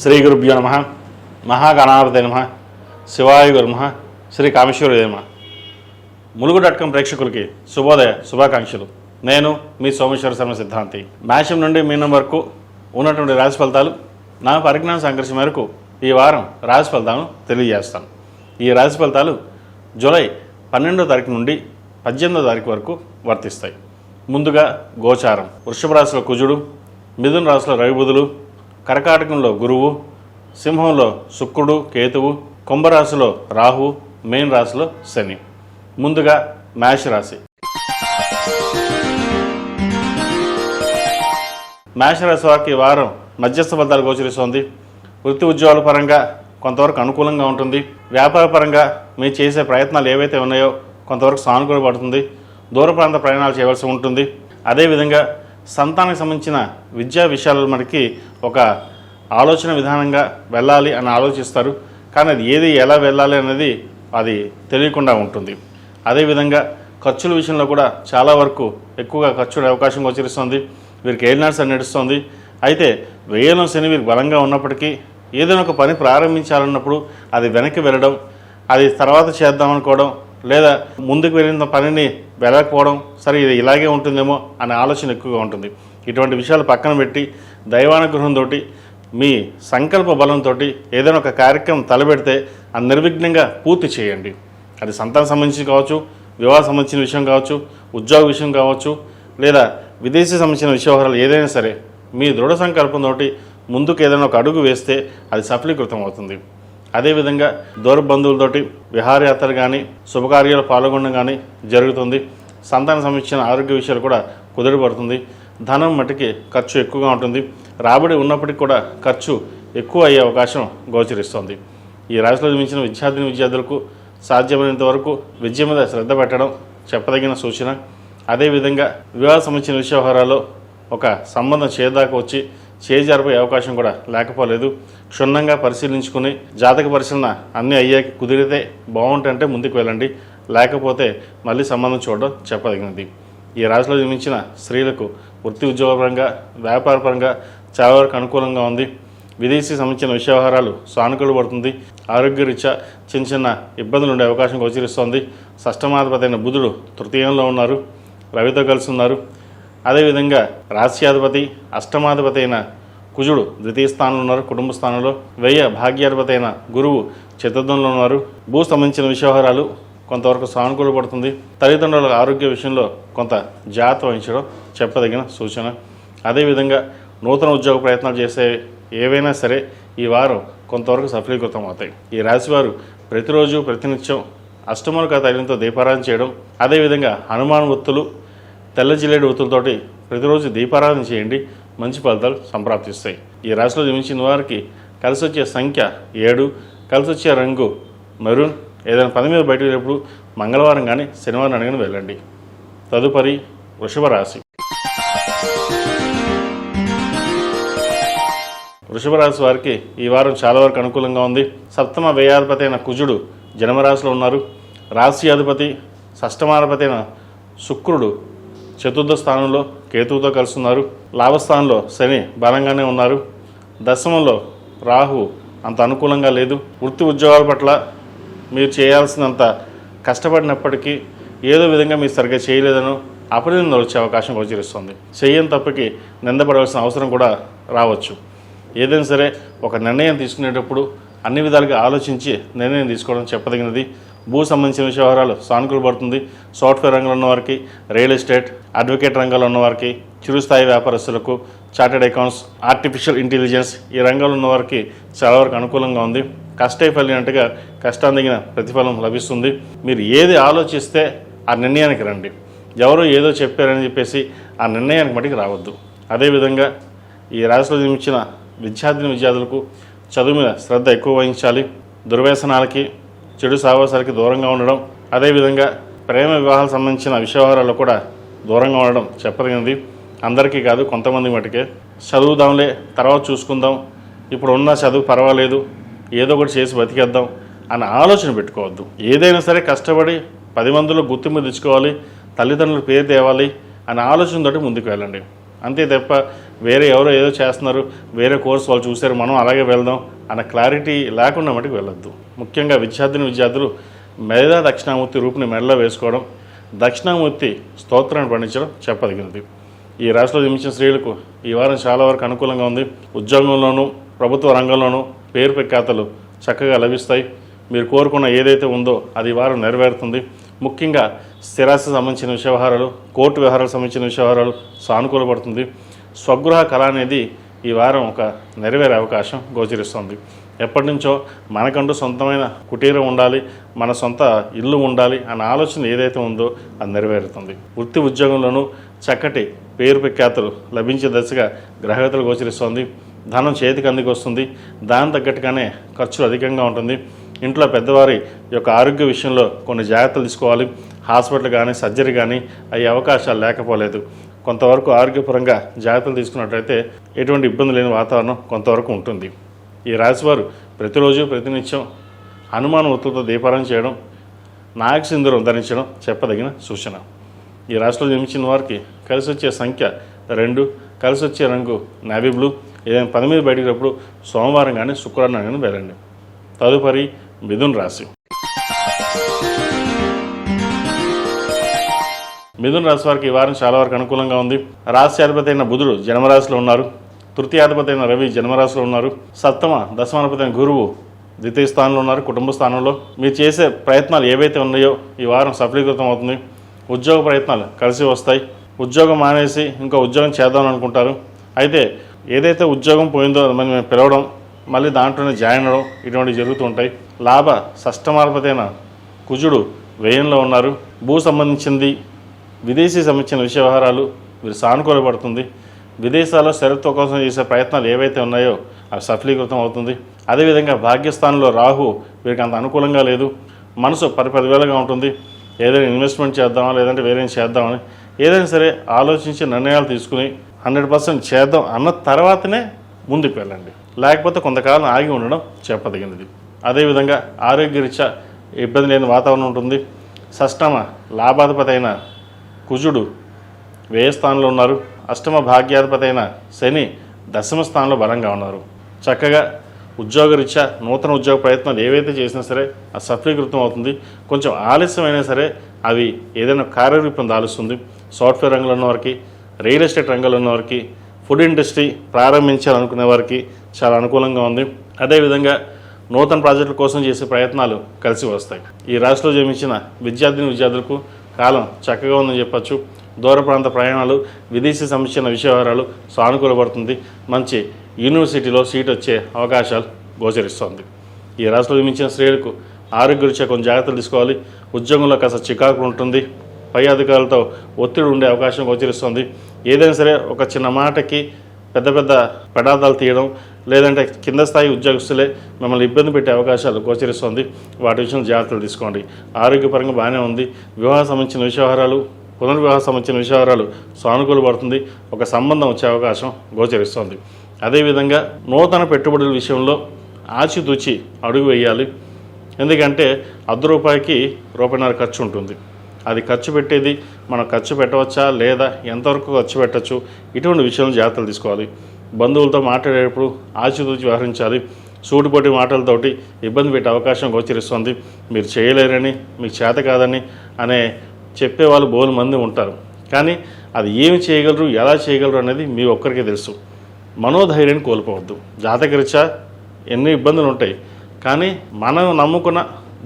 శ్రీ గురుభ్యో నమ. మహాగణాధిపతయే నమ. శివాయ గురు నమ. శ్రీ కామేశ్వరాయ నమ. ములుగు.com ప్రేక్షకులకి శుభోదయ శుభాకాంక్షలు. నేను మీ సోమేశ్వర శర్మ సిద్ధాంతి. మేషం నుండి మీనం వరకు ఉన్నటువంటి రాశి ఫలితాలు నా పరిజ్ఞాన సంకర్షణ మేరకు ఈ వారం రాశి ఫలితాలను తెలియజేస్తాను. ఈ రాశి ఫలితాలు జూలై 12వ తారీఖు నుండి 18వ తారీఖు వరకు వర్తిస్తాయి. ముందుగా గోచారం. వృషభ రాశిలో కుజుడు, మిథున రాశిలో రవి బుధులు, కర్కాటకంలో గురువు, సింహంలో శుక్రుడు కేతువు, కుంభరాశిలో రాహు, మీన రాశిలో శని. ముందుగా మేషరాశి. మేషరాశి వారికి ఈ వారం మధ్యస్థ ఫలితాలు గోచరిస్తోంది. వృత్తి ఉద్యోగాల పరంగా కొంతవరకు అనుకూలంగా ఉంటుంది. వ్యాపార పరంగా మీరు చేసే ప్రయత్నాలు ఏవైతే ఉన్నాయో కొంతవరకు సానుకూల పడుతుంది. దూర ప్రాంత ప్రయాణాలు చేయవలసి ఉంటుంది. అదేవిధంగా సంతానానికి సంబంధించిన విద్యా విషయాలు మనకి ఒక ఆలోచన విధానంగా వెళ్ళాలి అని ఆలోచిస్తారు. కానీ అది ఏది ఎలా వెళ్ళాలి అనేది అది తెలియకుండా ఉంటుంది. అదేవిధంగా ఖర్చుల విషయంలో కూడా చాలా వరకు ఎక్కువగా ఖర్చు అవకాశం గోచరిస్తుంది. వీరికి ఏలినాడ్స్ అని నడుస్తుంది. అయితే వ్యయంలో శని వీరికి బలంగా ఉన్నప్పటికీ ఏదైనా ఒక పని ప్రారంభించాలన్నప్పుడు అది వెనక్కి వెళ్ళడం, అది తర్వాత చేద్దామనుకోవడం, లేదా ముందుకు వెళ్ళిన పనిని వెళ్ళకపోవడం, సరే ఇది ఇలాగే ఉంటుందేమో అనే ఆలోచన ఎక్కువగా ఉంటుంది. ఇటువంటి విషయాలు పక్కన పెట్టి దైవానుగ్రహంతో మీ సంకల్ప బలంతో ఏదైనా ఒక కార్యక్రమం తలపెడితే అది నిర్విఘ్నంగా పూర్తి చేయండి. అది సంతానం సంబంధించి కావచ్చు, వివాహం సంబంధించిన విషయం కావచ్చు, ఉద్యోగ విషయం కావచ్చు, లేదా విదేశీ సంబంధించిన విషయాలు ఏదైనా సరే మీ దృఢ సంకల్పంతో ముందుకు ఏదైనా ఒక అడుగు వేస్తే అది సఫలీకృతం అవుతుంది. అదేవిధంగా దూర బంధువులతోటి విహారయాత్రలు కానీ శుభకార్యాలు పాల్గొనడం కానీ జరుగుతుంది. సంతానం సంబంధించిన ఆరోగ్య విషయాలు కూడా కుదురుపడుతుంది. ధనం మటుకి ఖర్చు ఎక్కువగా ఉంటుంది. రాబడి ఉన్నప్పటికీ కూడా ఖర్చు ఎక్కువ అయ్యే అవకాశం గోచరిస్తుంది. ఈ రాశిలో జన్మించిన విద్యార్థులకు సాధ్యమైనంత వరకు విద్య మీద శ్రద్ధ పెట్టడం చెప్పదగిన సూచన. అదేవిధంగా వివాహ సంబంధించిన వ్యవహారాల్లో ఒక సంబంధం చేదాకా వచ్చి చేజారిపోయే అవకాశం కూడా లేకపోలేదు. క్షుణ్ణంగా పరిశీలించుకుని జాతక పరిశీలన అన్నీ అయ్యాక కుదిరితే బాగుంటుంటే ముందుకు వెళ్ళండి, లేకపోతే మళ్ళీ సంబంధం చూడడం చెప్పదగినది. ఈ రాశిలో జన్మించిన స్త్రీలకు వృత్తి ఉద్యోగపరంగా వ్యాపారపరంగా చాలా వరకు అనుకూలంగా ఉంది. విదేశీ సంబంధించిన వ్యవహారాలు సానుకూల పడుతుంది. ఆరోగ్యరీత్యా చిన్న చిన్న ఇబ్బందులు ఉండే అవకాశం గోచరిస్తోంది. షష్టమాధిపతి అయిన బుధుడు తృతీయంలో ఉన్నారు, రవితో కలిసి ఉన్నారు. అదేవిధంగా రాశ్యాధిపతి అష్టమాధిపతి అయిన కుజుడు ద్వితీయ స్థానంలో ఉన్నారు, కుటుంబ స్థానంలో. వ్యయ భాగ్యాధిపతి అయిన గురువు చతుర్థంలో ఉన్నారు. భూ సంబంధించిన వ్యవహారాలు కొంతవరకు సానుకూల పడుతుంది. తల్లిదండ్రుల ఆరోగ్య విషయంలో కొంత జాగ్రత్త వహించడం చెప్పదగిన సూచన. అదేవిధంగా నూతన ఉద్యోగ ప్రయత్నాలు చేసే ఏవైనా సరే ఈ వారం కొంతవరకు సఫలీకృతం అవుతాయి. ఈ రాశివారు ప్రతిరోజు ప్రతినిత్యం అష్టములుగా తైలంతో దీపారాధన చేయడం, అదేవిధంగా హనుమాన్ ఒత్తులు, తెల్ల జిల్లేడు ఒత్తులతోటి ప్రతిరోజు దీపారాధన చేయండి, మంచి ఫలితాలు సంప్రాప్తిస్తాయి. ఈ రాశిలో జన్మించిన వారికి కలిసి వచ్చే సంఖ్య 7, కలిసి వచ్చే రంగు మెరూన్. ఏదైనా పని మీద బయటకు వెళ్ళినప్పుడు మంగళవారం కానీ శనివారం అడిగిన వెళ్ళండి. తదుపరి వృషభ రాశి. వృషభ రాశి వారికి ఈ వారం చాలా వరకు అనుకూలంగా ఉంది. సప్తమ వ్యయాధిపతి అయిన కుజుడు జన్మరాశిలో ఉన్నారు. రాశి అధిపతి షష్టమాధిపతి అయిన శుక్రుడు చతుర్థ స్థానంలో కేతువుతో కలుస్తున్నారు. లాభస్థానంలో శని బలంగానే ఉన్నారు. దశమంలో రాహు అంత అనుకూలంగా లేదు. వృత్తి ఉద్యోగాల పట్ల మీరు చేయాల్సినంత కష్టపడినప్పటికీ ఏదో విధంగా మీరు సరిగ్గా చేయలేదనో అపనిందలు వచ్చే అవకాశం గోచరిస్తుంది. చేయని తప్పకి నిందపడవలసిన అవసరం కూడా రావచ్చు. ఏదైనా సరే ఒక నిర్ణయం తీసుకునేటప్పుడు అన్ని విధాలుగా ఆలోచించి నిర్ణయం తీసుకోవడం చెప్పదగినది. భూ సంబంధించిన వ్యవహారాలు సానుకూల పడుతుంది. సాఫ్ట్వేర్ రంగంలో ఉన్నవారికి, రియల్ ఎస్టేట్, అడ్వకేట్ రంగంలో ఉన్నవారికి, చిరుస్థాయి వ్యాపారస్తులకు, చార్టెడ్ అకౌంట్స్, ఆర్టిఫిషియల్ ఇంటెలిజెన్స్ ఈ రంగంలో ఉన్నవారికి చాలా వరకు అనుకూలంగా ఉంది. కష్టే ఫలినట్టుగా కష్టాందిగిన ప్రతిఫలం లభిస్తుంది. మీరు ఏది ఆలోచిస్తే ఆ నిర్ణయానికి రండి. ఎవరో ఏదో చెప్పారని చెప్పేసి ఆ నిర్ణయానికి మటుకు రావద్దు. అదేవిధంగా ఈ రాశిలో జన్మించిన విద్యార్థులకు చదువు మీద శ్రద్ధ ఎక్కువ వహించాలి. దుర్వ్యసనాలకి, చెడు సావాసాలకి దూరంగా ఉండడం, అదేవిధంగా ప్రేమ వివాహాలకు సంబంధించిన వ్యవహారాల్లో కూడా దూరంగా ఉండడం చెప్పదగినది. అందరికీ కాదు, కొంతమంది మటుకే. చదువుదాంలే, తర్వాత చూసుకుందాం, ఇప్పుడు ఉన్న చదువు పర్వాలేదు, ఏదో ఒకటి చేసి బతికేద్దాం అన్న ఆలోచన పెట్టుకోవద్దు. ఏదైనా సరే కష్టపడి 10 మందిలో గుర్తింపు తెచ్చుకోవాలి, తల్లిదండ్రుల పేరు తేవాలి అనే ఆలోచనతోటి ముందుకు వెళ్ళండి. అంతే తప్ప వేరే ఎవరో ఏదో చేస్తున్నారు, వేరే కోర్స్ వాళ్ళు చూశారు, మనం అలాగే వెళ్దాం అన్న క్లారిటీ లేకుండా మటుకు వెళ్ళొద్దు. ముఖ్యంగా విద్యార్థులు మేధా దక్షిణామూర్తి రూపుని మెడలో వేసుకోవడం, దక్షిణామూర్తి స్తోత్రాన్ని పండించడం చెప్పదగినది. ఈ రాశిలో జన్మించిన స్త్రీలకు ఈ వారం చాలా వరకు అనుకూలంగా ఉంది. ఉద్యోగంలోనూ ప్రభుత్వ రంగంలోనూ పేరు ప్రఖ్యాతలు చక్కగా లభిస్తాయి. మీరు కోరుకున్న ఏదైతే ఉందో అది ఈ వారం నెరవేరుతుంది. ముఖ్యంగా స్థిరాస్తి సంబంధించిన వ్యవహారాలు, కోర్టు వ్యవహారాలకు సంబంధించిన వ్యవహారాలు సానుకూలపడుతుంది. స్వగృహ కళ అనేది ఈ వారం ఒక నెరవేరే అవకాశం గోచరిస్తుంది. ఎప్పటి నుంచో మనకంటూ సొంతమైన కుటీరం ఉండాలి, మన సొంత ఇల్లు ఉండాలి అన్న ఆలోచన ఏదైతే ఉందో అది నెరవేరుతుంది. వృత్తి ఉద్యోగంలోనూ చక్కటి పేరు ప్రఖ్యాతులు లభించే దశగా గ్రహగతులు గోచరిస్తుంది. ధనం చేతికి అందికి వస్తుంది. దాని తగ్గట్టుగానే ఖర్చులు అధికంగా ఉంటుంది. ఇంట్లో పెద్దవారి యొక్క ఆరోగ్య విషయంలో కొన్ని జాగ్రత్తలు తీసుకోవాలి. హాస్పిటల్ కానీ సర్జరీ కానీ అయ్యే అవకాశాలు లేకపోలేదు. కొంతవరకు ఆరోగ్యపరంగా జాగ్రత్తలు తీసుకున్నట్లయితే ఎటువంటి ఇబ్బంది లేని వాతావరణం కొంతవరకు ఉంటుంది. ఈ రాశివారు ప్రతిరోజు ప్రతినిత్యం హనుమాన్ ఒత్తులతో దీపారాధన చేయడం, నాగ సింధూరం ధరించడం చెప్పదగిన సూచన. ఈ రాశిలో జన్మించిన వారికి కలిసి వచ్చే సంఖ్య 2, కలిసి వచ్చే రంగు నేవీ బ్లూ. ఏదైనా పని మీద బయటికి వెళ్ళినప్పుడు సోమవారం కానీ శుక్రవారం కానీ వెళ్ళండి. తదుపరి మిథున రాశి. మిథున రాశి వారికి ఈ వారం చాలా వరకు అనుకూలంగా ఉంది. రాశ్యాధిపతి అయిన బుధుడు జన్మరాశిలో ఉన్నారు. తృతీయాధిపతి అయిన రవి జన్మరాశిలో ఉన్నారు. సప్తమ దశమాధిపతి అయిన గురువు ద్వితీయ స్థానంలో ఉన్నారు, కుటుంబ స్థానంలో. మీరు చేసే ప్రయత్నాలు ఏవైతే ఉన్నాయో ఈ వారం సఫలీకృతం అవుతుంది. ఉద్యోగ ప్రయత్నాలు కలిసి వస్తాయి. ఉద్యోగం మానేసి ఇంకో ఉద్యోగం చేద్దామని అనుకుంటారు. అయితే ఏదైతే ఉద్యోగం పోయిందో మనం పిలవడం, మళ్ళీ దాంట్లోనే జాయిన్ అవ్వడం ఇటువంటివి జరుగుతూ ఉంటాయి. లాభ షష్టమాధిపతి అయిన కుజుడు వ్యయంలో ఉన్నారు. భూ సంబంధించింది, విదేశీ సంబంధించిన విషయ వ్యవహారాలు వీరు సానుకూలపడుతుంది. విదేశాల్లో స్థిరత్వం కోసం చేసే ప్రయత్నాలు ఏవైతే ఉన్నాయో అవి సఫలీకృతం అవుతుంది. అదేవిధంగా భాగ్యస్థానంలో రాహు వీరికి అంత అనుకూలంగా లేదు. మనసు పరిపరివేలుగా ఉంటుంది. ఏదైనా ఇన్వెస్ట్మెంట్ చేద్దామా లేదంటే వేరేం చేద్దామని ఏదైనా సరే ఆలోచించి నిర్ణయాలు తీసుకుని 100% చేద్దాం అన్న తర్వాతనే ముందుకు వెళ్ళండి. లేకపోతే కొంతకాలం ఆగి ఉండడం చెప్పదగినది. అదేవిధంగా ఆరోగ్యరీత్యా ఇబ్బంది లేని వాతావరణం ఉంటుంది. షష్టమ లాభాధిపతి అయిన కుజుడు వ్యయ స్థానంలో ఉన్నారు. అష్టమ భాగ్యాధిపతి అయిన శని దశమ స్థానంలో బలంగా ఉన్నారు. చక్కగా ఉద్యోగరీత్యా నూతన ఉద్యోగ ప్రయత్నాలు ఏవైతే చేసినా సరే అది సఫలీకృతం అవుతుంది. కొంచెం ఆలస్యమైనా సరే అవి ఏదైనా కార్యరూపం దాలుస్తుంది. సాఫ్ట్వేర్ రంగంలో ఉన్న వారికి, రియల్ ఎస్టేట్ రంగంలో ఉన్న వారికి, ఫుడ్ ఇండస్ట్రీ ప్రారంభించాలనుకునే వారికి చాలా అనుకూలంగా ఉంది. అదేవిధంగా నూతన ప్రాజెక్టుల కోసం చేసే ప్రయత్నాలు కలిసి వస్తాయి. ఈ రాశిలో జన్మించిన విద్యార్థులకు కాలం చక్కగా ఉందని చెప్పచ్చు. దూర ప్రాంత ప్రయాణాలు, విదేశీ సంబంధించిన విషయవహారాలు సానుకూలపడుతుంది. మంచి యూనివర్సిటీలో సీట్ వచ్చే అవకాశాలు గోచరిస్తుంది. ఈ రాశిలో జన్మించిన స్త్రీలకు ఆరోగ్యరీత్యా కొన్ని జాగ్రత్తలు తీసుకోవాలి. ఉద్యోగంలో కాస్త చికాకు ఉంటుంది. పై అధికారులతో ఒత్తిడి ఉండే అవకాశం గోచరిస్తుంది. ఏదైనా సరే ఒక చిన్న మాటకి పెద్ద పెద్ద పెడాదాలు తీయడం, లేదంటే కింద స్థాయి ఉద్యోగస్తులే మిమ్మల్ని ఇబ్బంది పెట్టే అవకాశాలు గోచరిస్తుంది. వాటి విషయంలో జాగ్రత్తలు తీసుకోండి. ఆరోగ్యపరంగా బాగానే ఉంది. వివాహ సంబంధించిన విషయవహారాలు, పునర్వివాహ సంబంధించిన విషయవహారాలు సానుకూలపడుతుంది. ఒక సంబంధం వచ్చే అవకాశం గోచరిస్తుంది. అదేవిధంగా నూతన పెట్టుబడుల విషయంలో ఆచితూచి అడుగు వేయాలి. ఎందుకంటే ₹1 ఖర్చు ఉంటుంది. అది ఖర్చు పెట్టేది మనం ఖర్చు పెట్టవచ్చా లేదా ఎంతవరకు ఖర్చు పెట్టచ్చు, ఇటువంటి విషయంలో జాగ్రత్తలు తీసుకోవాలి. బంధువులతో మాట్లాడేటప్పుడు ఆచితూచి వ్యవహరించాలి. సూటిపోటి మాటలతోటి ఇబ్బంది పెట్టే అవకాశం గోచరిస్తుంది. మీరు చేయలేరని, మీకు చేత కాదని అనే చెప్పేవాళ్ళు బోలు మంది ఉంటారు. కానీ అది ఏమి చేయగలరు, ఎలా చేయగలరు అనేది మీ ఒక్కరికే తెలుసు. మనోధైర్యాన్ని కోల్పోవద్దు. జాతకరీత్యా ఎన్ని ఇబ్బందులు ఉంటాయి, కానీ మనం నమ్ముకున్న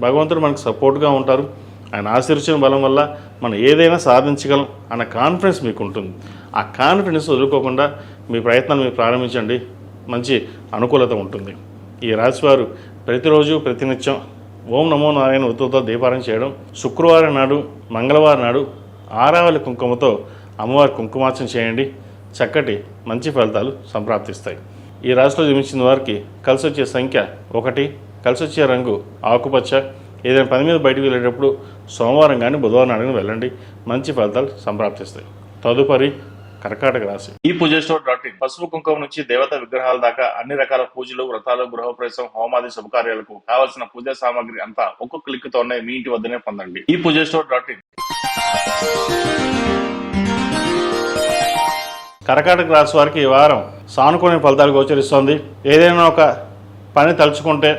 భగవంతుడు మనకు సపోర్ట్గా ఉంటారు. ఆయన ఆశీర్వచన బలం వల్ల మనం ఏదైనా సాధించగలం అన్న కాన్ఫిడెన్స్ మీకు ఉంటుంది. ఆ కాన్ఫిడెన్స్ వదులుకోకుండా మీ ప్రయత్నాలు మీరు ప్రారంభించండి. మంచి అనుకూలత ఉంటుంది. ఈ రాశివారు ప్రతిరోజు ప్రతినిత్యం ఓం నమో నారాయణ ఒత్తులతో దీపారాధన చేయడం, శుక్రవారం నాడు, మంగళవారం నాడు ఆరావళి కుంకుమతో అమ్మవారి కుంకుమార్చన చేయండి. చక్కటి మంచి ఫలితాలు సంప్రాప్తిస్తాయి. ఈ రాశిలో జన్మించిన వారికి కలిసి వచ్చే సంఖ్య 1, కలిసి వచ్చే రంగు ఆకుపచ్చ. ఏదైనా పని మీద బయటకు వెళ్ళేటప్పుడు సోమవారం కానీ బుధవారం నాడు వెళ్ళండి. మంచి ఫలితాలు సంప్రాప్తిస్తాయి. తదుపరి కర్కాటక రాశి. ఈ పూజస్టోర్.in పసుపు కుంకుమ నుంచి దేవతా విగ్రహాల దాకా అన్ని రకాల పూజలు, వ్రతాలు, గృహప్రవేశం, హోమాది శుభకార్యాలకు కావలసిన పూజా సామాగ్రి అంతా ఒక్కొక్క క్లిక్ తోనే మీ ఇంటి వద్దనే పొందండి. ఈ పూజస్టోర్.in. కర్కాటక రాశి వారికి ఈ వారం సానుకూల ఫలితాలు గోచరిస్తోంది. ఏదైనా ఒక పని తలుచుకుంటే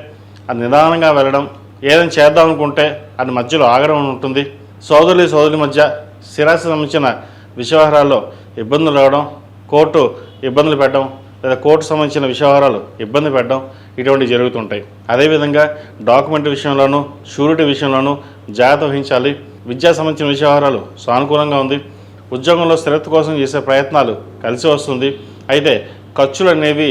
అది నిదానంగా వెళ్ళడం, ఏదైనా చేద్దాం అనుకుంటే అది మధ్యలో ఆగడం ఉంటుంది. సోదరుల మధ్య స్థిరాస్తి సంబంధించిన విషయవహారాల్లో ఇబ్బందులు రావడం, కోర్టు ఇబ్బందులు పెట్టడం లేదా కోర్టు సంబంధించిన విషయవహారాలు ఇబ్బంది పెట్టడం ఇటువంటివి జరుగుతుంటాయి. అదేవిధంగా డాక్యుమెంట్ విషయంలోనూ షూరిటీ విషయంలోనూ జాగ్రత్త వహించాలి. విద్యా సంబంధించిన విషయవహారాలు సానుకూలంగా ఉంది. ఉద్యోగంలో స్థిరత్వం కోసం చేసే ప్రయత్నాలు కలిసి వస్తుంది. అయితే ఖర్చులు అనేవి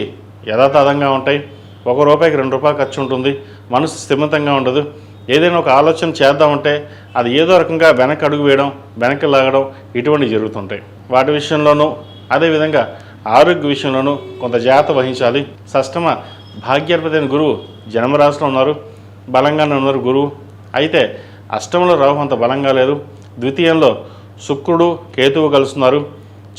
యథాతథంగా ఉంటాయి. ₹1కి ₹2 ఖర్చు ఉంటుంది. మనసు స్థిమితంగా ఉండదు. ఏదైనా ఒక ఆలోచన చేద్దామంటే అది ఏదో రకంగా వెనక్కి అడుగు వేయడం, వెనక్కి లాగడం ఇటువంటివి జరుగుతుంటాయి. వాటి విషయంలోనూ అదేవిధంగా ఆరోగ్య విషయంలోనూ కొంత జాగ్రత్త వహించాలి. షష్టమ భాగ్యాధిపతి అయిన గురువు జన్మరాశిలో ఉన్నారు, బలంగానే ఉన్నారు గురువు. అయితే అష్టమంలో రాహు అంత బలంగా లేదు. ద్వితీయంలో శుక్రుడు కేతువు కలుస్తున్నారు.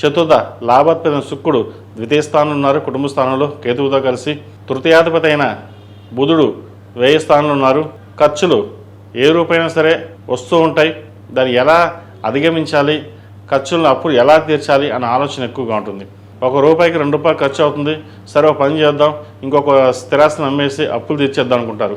చతుర్థ లాభాధిపతి అయిన శుక్రుడు ద్వితీయ స్థానంలో ఉన్నారు, కుటుంబ స్థానంలో కేతువుతో కలిసి. తృతీయాధిపతి అయిన బుధుడు వ్యయ స్థానంలో ఉన్నారు. ఖర్చులు ఏ రూపైనా సరే వస్తూ ఉంటాయి. దాన్ని ఎలా అధిగమించాలి, ఖర్చులను అప్పులు ఎలా తీర్చాలి అన్న ఆలోచన ఎక్కువగా ఉంటుంది. ₹1కి ₹2 ఖర్చు అవుతుంది. సరే ఒక పని చేద్దాం, ఇంకొక స్థిరాస్తిని అమ్మేసి అప్పులు తీర్చేద్దాం అనుకుంటారు.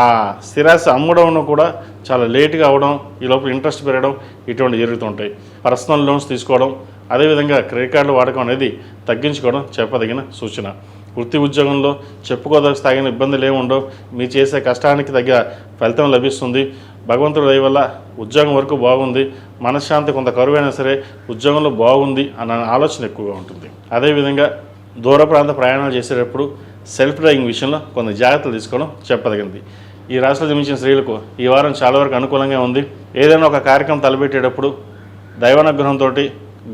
ఆ స్థిరాస్తి అమ్మడం కూడా చాలా లేటుగా అవడం, ఈ లోపల ఇంట్రెస్ట్ పెరగడం ఇటువంటి జరుగుతుంటాయి. పర్సనల్ లోన్స్ తీసుకోవడం, అదేవిధంగా క్రెడిట్ కార్డులు వాడకం అనేది తగ్గించుకోవడం చెప్పదగిన సూచన. వృత్తి ఉద్యోగంలో చెప్పుకోదగ్గ తగిన ఇబ్బందులు ఏమి ఉండవు. మీరు చేసే కష్టానికి తగ్గ ఫలితం లభిస్తుంది. భగవంతుడి దయ వల్ల ఉద్యోగం వరకు బాగుంది, మనశ్శాంతి కొంత కరువైనా సరే ఉద్యోగంలో బాగుంది అన్న ఆలోచన ఎక్కువగా ఉంటుంది. అదేవిధంగా దూర ప్రాంత ప్రయాణాలు చేసేటప్పుడు సెల్ఫ్ డ్రైవింగ్ విషయంలో కొన్ని జాగ్రత్తలు తీసుకోవడం చెప్పదగింది. ఈ రాశిలో జన్మించిన స్త్రీలకు ఈ వారం చాలా వరకు అనుకూలంగా ఉంది. ఏదైనా ఒక కార్యక్రమం తలపెట్టేటప్పుడు దైవానుగ్రహంతో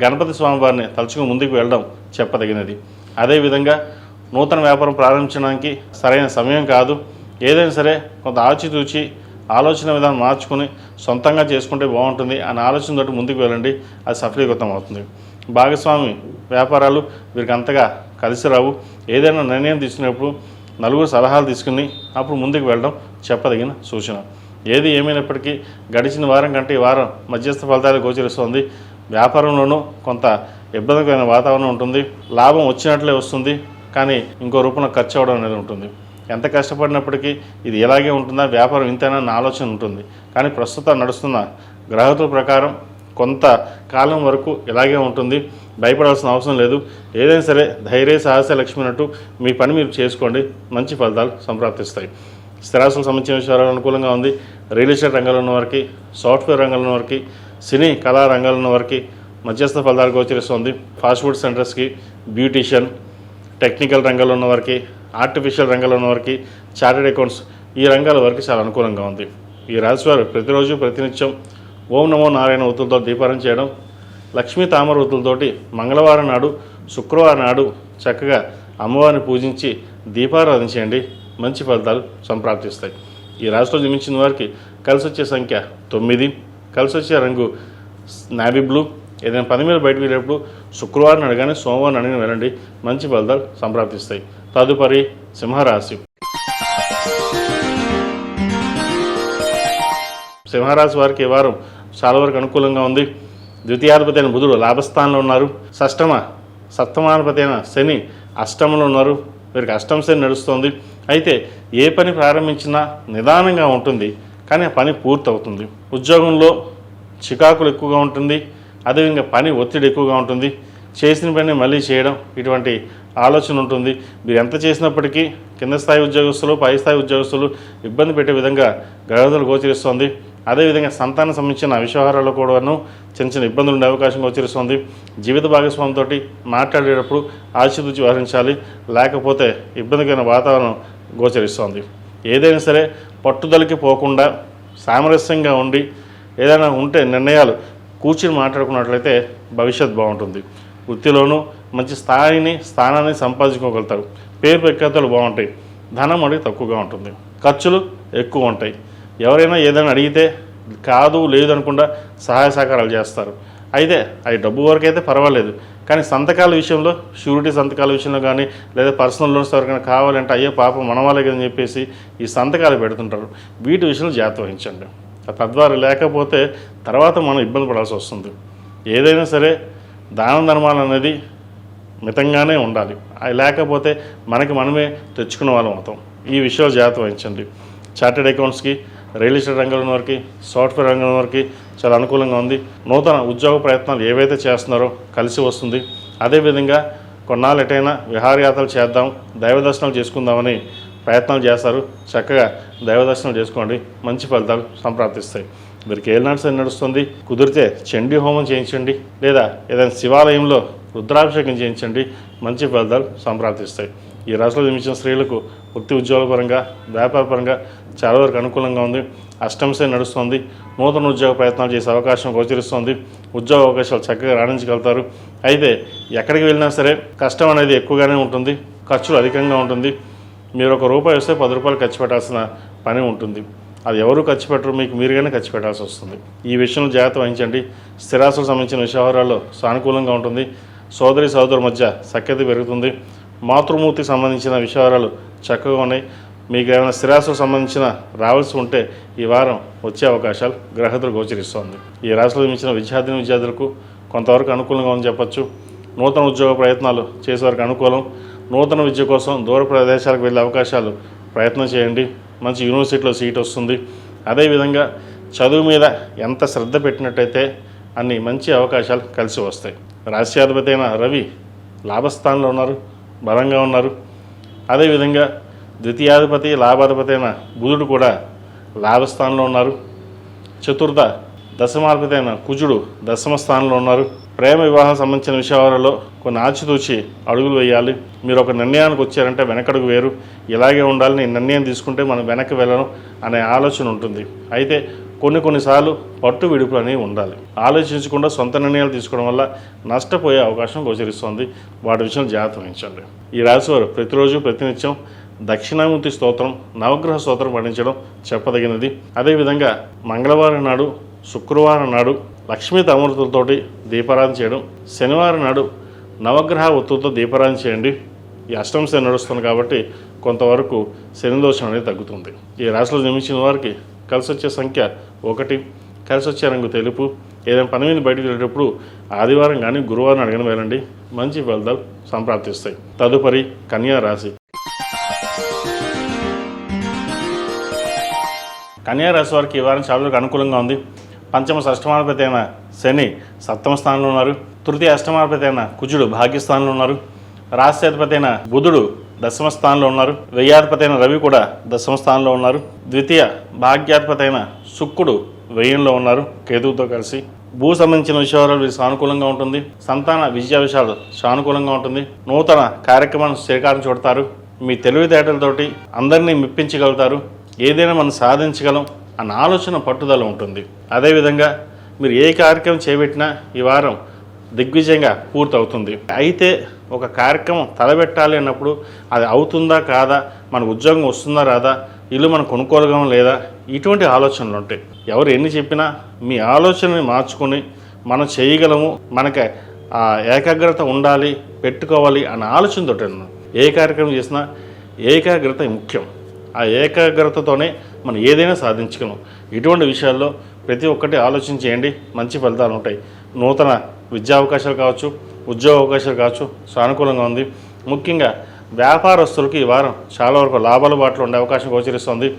గణపతి స్వామివారిని తలుచుకుని ముందుకు వెళ్ళడం చెప్పదగినది. అదేవిధంగా నూతన వ్యాపారం ప్రారంభించడానికి సరైన సమయం కాదు. ఏదైనా సరే కొంత ఆచితూచి ఆలోచన విధానం మార్చుకుని సొంతంగా చేసుకుంటే బాగుంటుంది అనే ఆలోచనతో ముందుకు వెళ్ళండి, అది సఫలీకృతం అవుతుంది. భాగస్వామి వ్యాపారాలు వీరికి అంతగా కలిసి రావు. ఏదైనా నిర్ణయం తీసుకునేప్పుడు నలుగురు సలహాలు తీసుకుని అప్పుడు ముందుకు వెళ్ళడం చెప్పదగిన సూచన. ఏది ఏమైనప్పటికీ గడిచిన వారం కంటే ఈ వారం మధ్యస్థ ఫలితాలు గోచరిస్తుంది. వ్యాపారంలోనూ కొంత ఇబ్బందికరమైన వాతావరణం ఉంటుంది. లాభం వచ్చినట్లే వస్తుంది, కానీ ఇంకో రూపంలో ఖర్చు అవ్వడం అనేది ఉంటుంది. ఎంత కష్టపడినప్పటికీ ఇది ఇలాగే ఉంటుందా, వ్యాపారం ఇంతేనా అన్న ఆలోచన ఉంటుంది. కానీ ప్రస్తుతం నడుస్తున్న గ్రహతుల ప్రకారం కొంత కాలం వరకు ఇలాగే ఉంటుంది. భయపడాల్సిన అవసరం లేదు. ఏదైనా సరే ధైర్య సాహస లక్ష్మి అన్నట్టు మీ పని మీరు చేసుకోండి, మంచి ఫలితాలు సంప్రాప్తిస్తాయి. స్థిరాస్తులకు సంబంధించిన విషయాలు అనుకూలంగా ఉంది. రియల్ ఎస్టేట్ రంగంలో ఉన్న వారికి, సాఫ్ట్వేర్ రంగంలో ఉన్న వారికి, సినీ కళా రంగంలో ఉన్న వారికి మధ్యస్థ ఫలితాలు గోచరిస్తుంది. ఫాస్ట్ ఫుడ్ సెంటర్స్కి, బ్యూటీషియన్, టెక్నికల్ రంగంలో ఉన్న వారికి, ఆర్టిఫిషియల్ రంగంలో ఉన్న వారికి, చార్టెడ్ అకౌంట్స్ ఈ రంగాల వారికి చాలా అనుకూలంగా ఉంది. ఈ రాశివారు ప్రతిరోజు ప్రతినిత్యం ఓం నమో నారాయణ ఒత్తులతో దీపారం చేయడం, లక్ష్మీ తామర ఒత్తులతోటి మంగళవారం నాడు, శుక్రవారం నాడు చక్కగా అమ్మవారిని పూజించి దీపారాధన చేయండి, మంచి ఫలితాలు సంప్రాప్తిస్తాయి. ఈ రాశిలో జన్మించిన వారికి కలిసి వచ్చే సంఖ్య 9, కలిసి వచ్చే రంగు నావీ బ్లూ. ఏదైనా పని మీద బయటకు వెళ్ళేటప్పుడు శుక్రవారం అడగానే సోమవారం అడిగిన వెళ్ళండి, మంచి ఫలితాలు సంప్రాప్తిస్తాయి. తదుపరి సింహరాశి. సింహరాశి వారికి ఈ వారం చాలా వరకు అనుకూలంగా ఉంది. ద్వితీయాధిపతి అయిన బుధుడు లాభస్థానంలో ఉన్నారు. సప్తమాధిపతి అయిన శని అష్టమంలో ఉన్నారు. వీరికి అష్టమ శని నడుస్తుంది. అయితే ఏ పని ప్రారంభించినా నిదానంగా ఉంటుంది, కానీ ఆ పని పూర్తి అవుతుంది. ఉద్యోగంలో చికాకులు ఎక్కువగా ఉంటుంది. అదేవిధంగా పని ఒత్తిడి ఎక్కువగా ఉంటుంది. చేసిన పని మళ్ళీ చేయడం ఇటువంటి ఆలోచన ఉంటుంది. మీరు ఎంత చేసినప్పటికీ కింద స్థాయి ఉద్యోగస్తులు, పై స్థాయి ఉద్యోగస్తులు ఇబ్బంది పెట్టే విధంగా గ్రహతులు గోచరిస్తుంది. అదేవిధంగా సంతానం సంబంధించిన విషయవహారాల్లో కూడాను చిన్న చిన్న ఇబ్బందులు ఉండే అవకాశం గోచరిస్తుంది. జీవిత భాగస్వామితో మాట్లాడేటప్పుడు ఆచితూచి వ్యవహరించాలి, లేకపోతే ఇబ్బందికరమైన వాతావరణం గోచరిస్తుంది. ఏదైనా సరే పట్టుదలకి పోకుండా సామరస్యంగా ఉండి ఏదైనా ఉంటే నిర్ణయాలు కూర్చుని మాట్లాడుకున్నట్లయితే భవిష్యత్ బాగుంటుంది. వృత్తిలోనూ మంచి స్థానాన్ని సంపాదించుకోగలుగుతారు. పేరు ప్రఖ్యాతలు బాగుంటాయి. ధనం అనేది తక్కువగా ఉంటుంది. ఖర్చులు ఎక్కువ ఉంటాయి. ఎవరైనా ఏదైనా అడిగితే కాదు లేదు అనకుండా సహాయ సహకారాలు చేస్తారు. అయితే అవి డబ్బు వరకు అయితే పర్వాలేదు, కానీ సంతకాల విషయంలో, షూరిటీ సంతకాల విషయంలో కానీ లేదా పర్సనల్ లోన్స్ ఎవరికైనా కావాలంటే అయ్యే పాపం మన వాళ్ళే కదని చెప్పేసి ఈ సంతకాలు పెడుతుంటారు. వీటి విషయంలో జాగ్రత్త వహించండి. తద్వారా లేకపోతే తర్వాత మనం ఇబ్బంది పడాల్సి వస్తుంది. ఏదైనా సరే దాన ధర్మాలు అనేది మితంగానే ఉండాలి. అది లేకపోతే మనమే తెచ్చుకున్న వాళ్ళం అవుతాం. ఈ విషయాలు జాగ్రత్త వహించండి. చార్టెడ్ అకౌంట్స్కి, రియల్ ఎస్టేట్ రంగంలో వారికి, సాఫ్ట్వేర్ రంగంలో వారికి చాలా అనుకూలంగా ఉంది. నూతన ఉద్యోగ ప్రయత్నాలు ఏవైతే చేస్తున్నారో కలిసి వస్తుంది. అదేవిధంగా కొన్నాళ్ళు ఎటైనా విహారయాత్రలు చేద్దాం, దైవ దర్శనాలు చేసుకుందామని ప్రయత్నాలు చేస్తారు. చక్కగా దైవ దర్శనం చేసుకోండి, మంచి ఫలితాలు సంప్రాప్తిస్తాయి. వీరికి ఏలినాటి శని నడుస్తుంది. కుదిరితే చండీ హోమం చేయించండి, లేదా ఏదైనా శివాలయంలో రుద్రాభిషేకం చేయించండి, మంచి ఫలితాలు సంప్రాప్తిస్తాయి. ఈ రాశిలో జన్మించిన స్త్రీలకు వృత్తి ఉద్యోగాల పరంగా, వ్యాపార పరంగా చాలా వరకు అనుకూలంగా ఉంది. అష్టమ శని నడుస్తుంది. నూతన ఉద్యోగ ప్రయత్నాలు చేసే అవకాశం గోచరిస్తుంది. ఉద్యోగ అవకాశాలు చక్కగా రాణించగలుగుతారు. అయితే ఎక్కడికి వెళ్ళినా సరే కష్టం అనేది ఎక్కువగానే ఉంటుంది, ఖర్చులు అధికంగా ఉంటుంది. మీరు ₹1 వస్తే ₹10 ఖర్చు పెట్టాల్సిన పని ఉంటుంది. అది ఎవరు ఖర్చు పెట్టరు, మీకు మీరుగానే ఖర్చు పెట్టాల్సి వస్తుంది. ఈ విషయంలో జాగ్రత్త వహించండి. స్థిరాస్తులకు సంబంధించిన వ్యవహారాల్లో సానుకూలంగా ఉంటుంది. సోదరుల మధ్య సఖ్యత పెరుగుతుంది. మాతృమూర్తికి సంబంధించిన విషయాలు చక్కగా ఉన్నాయి. మీకు ఏమైనా స్థిరాస్తులకు సంబంధించిన రావాల్సి ఉంటే ఈ వారం వచ్చే అవకాశాలు గ్రహతులు గోచరిస్తోంది. ఈ రాశిలో జన్మించిన విద్యార్థులకు కొంతవరకు అనుకూలంగా ఉందని చెప్పచ్చు. నూతన ఉద్యోగ ప్రయత్నాలు చేసేవారికి అనుకూలం. నూతన విద్య కోసం దూర ప్రదేశాలకు వెళ్ళే అవకాశాలు ప్రయత్నం చేయండి. మంచి యూనివర్సిటీలో సీట్ వస్తుంది. అదేవిధంగా చదువు మీద ఎంత శ్రద్ధ పెట్టినట్టయితే అన్ని మంచి అవకాశాలు కలిసి వస్తాయి. రాశ్యాధిపతి అయిన రవి లాభస్థానంలో ఉన్నారు, బలంగా ఉన్నారు. అదేవిధంగా ద్వితీయాధిపతి లాభాధిపతి అయిన బుధుడు కూడా లాభస్థానంలో ఉన్నారు. చతుర్థ దశమాధిపతి అయిన కుజుడు దశమ స్థానంలో ఉన్నారు. ప్రేమ వివాహం సంబంధించిన విషయాలలో కొన్ని ఆచితూచి అడుగులు వేయాలి. మీరు ఒక నిర్ణయానికి వచ్చారంటే వెనకడుగు వేరు, ఇలాగే ఉండాలి, నేను నిర్ణయం తీసుకుంటే మనం వెనక్కి వెళ్ళను అనే ఆలోచన ఉంటుంది. అయితే కొన్నిసార్లు పట్టు విడుపులు అనేవి ఉండాలి. ఆలోచించకుండా సొంత నిర్ణయాలు తీసుకోవడం వల్ల నష్టపోయే అవకాశం గోచరిస్తుంది. వాటి విషయంలో జాగ్రత్త వహించండి. ఈ రాశివారు ప్రతిరోజు ప్రతినిత్యం దక్షిణామూర్తి స్తోత్రం, నవగ్రహ స్తోత్రం పఠించడం చెప్పదగినది. అదేవిధంగా మంగళవారం నాడు, శుక్రవారం నాడు లక్ష్మీ అమృతులతోటి దీపారాధన చేయడం, శనివారం నాడు నవగ్రహ ఒత్తులతో దీపారాధన చేయండి. ఈ అష్టమ శని నడుస్తుంది కాబట్టి కొంతవరకు శని దోషం అనేది తగ్గుతుంది. ఈ రాశిలో జన్మించిన వారికి కలిసి వచ్చే సంఖ్య 1, కలిసి వచ్చే రంగు తెలుపు. ఏదైనా పని మీద బయటకు వెళ్ళేటప్పుడు ఆదివారం కానీ గురువారం అడగని వెళ్ళండి, మంచి ఫలితాలు సంప్రాప్తిస్తాయి. తదుపరి కన్యా రాశి. కన్యా రాశి వారికి ఈ వారం చాలా వరకు అనుకూలంగా ఉంది. పంచమ షష్ఠమాధిపతి అయిన శని సప్తమ స్థానంలో ఉన్నారు. తృతీయ అష్టమాధిపతి అయిన కుజుడు భాగ్యస్థానంలో ఉన్నారు. రాశ్యాధిపతి అయిన బుధుడు దశమ స్థానంలో ఉన్నారు. వ్యయాధిపతి అయిన రవి కూడా దశమ స్థానంలో ఉన్నారు. ద్వితీయ భాగ్యాధిపతి అయిన శుక్రుడు వ్యయంలో ఉన్నారు కేతువుతో కలిసి. భూ సంబంధించిన విషయాలు వీరికి సానుకూలంగా ఉంటుంది. సంతాన విద్యా విషయాలు సానుకూలంగా ఉంటుంది. నూతన కార్యక్రమాన్ని శ్రీకారం చుడతారు. మీ తెలివితేటలతోటి అందరినీ మెప్పించగలుగుతారు. ఏదైనా మనం సాధించగలం అన్న ఆలోచన పట్టుదల ఉంటుంది. అదేవిధంగా మీరు ఏ కార్యక్రమం చేపట్టినా ఈ వారం దిగ్విజయంగా పూర్తవుతుంది. అయితే ఒక కార్యక్రమం తలబెట్టాలి అన్నప్పుడు అది అవుతుందా కాదా, మన ఉద్యోగం వస్తుందా రాదా, ఇల్లు మనం కొనుక్కోగలం లేదా, ఇటువంటి ఆలోచనలు ఉంటాయి. ఎవరు ఎన్ని చెప్పినా మీ ఆలోచనని మార్చుకొని మనం చేయగలము, మనకి ఆ ఏకాగ్రత ఉండాలి, పెట్టుకోవాలి అన్న ఆలోచనతోటి ఉన్నాం. ఏ కార్యక్రమం చేసినా ఏకాగ్రత ముఖ్యం. ఆ ఏకాగ్రతతోనే మనం ఏదైనా సాధించగలం. ఇటువంటి విషయాల్లో ప్రతి ఒక్కటి ఆలోచన చేయండి, మంచి ఫలితాలు ఉంటాయి. నూతన విద్యా అవకాశాలు కావచ్చు, ఉద్యోగ అవకాశాలు కావచ్చు, సానుకూలంగా ఉంది. ముఖ్యంగా వ్యాపారస్తులకు ఈ వారం చాలా వరకు లాభాల బాటలో ఉండే అవకాశం గోచరిస్తుంది.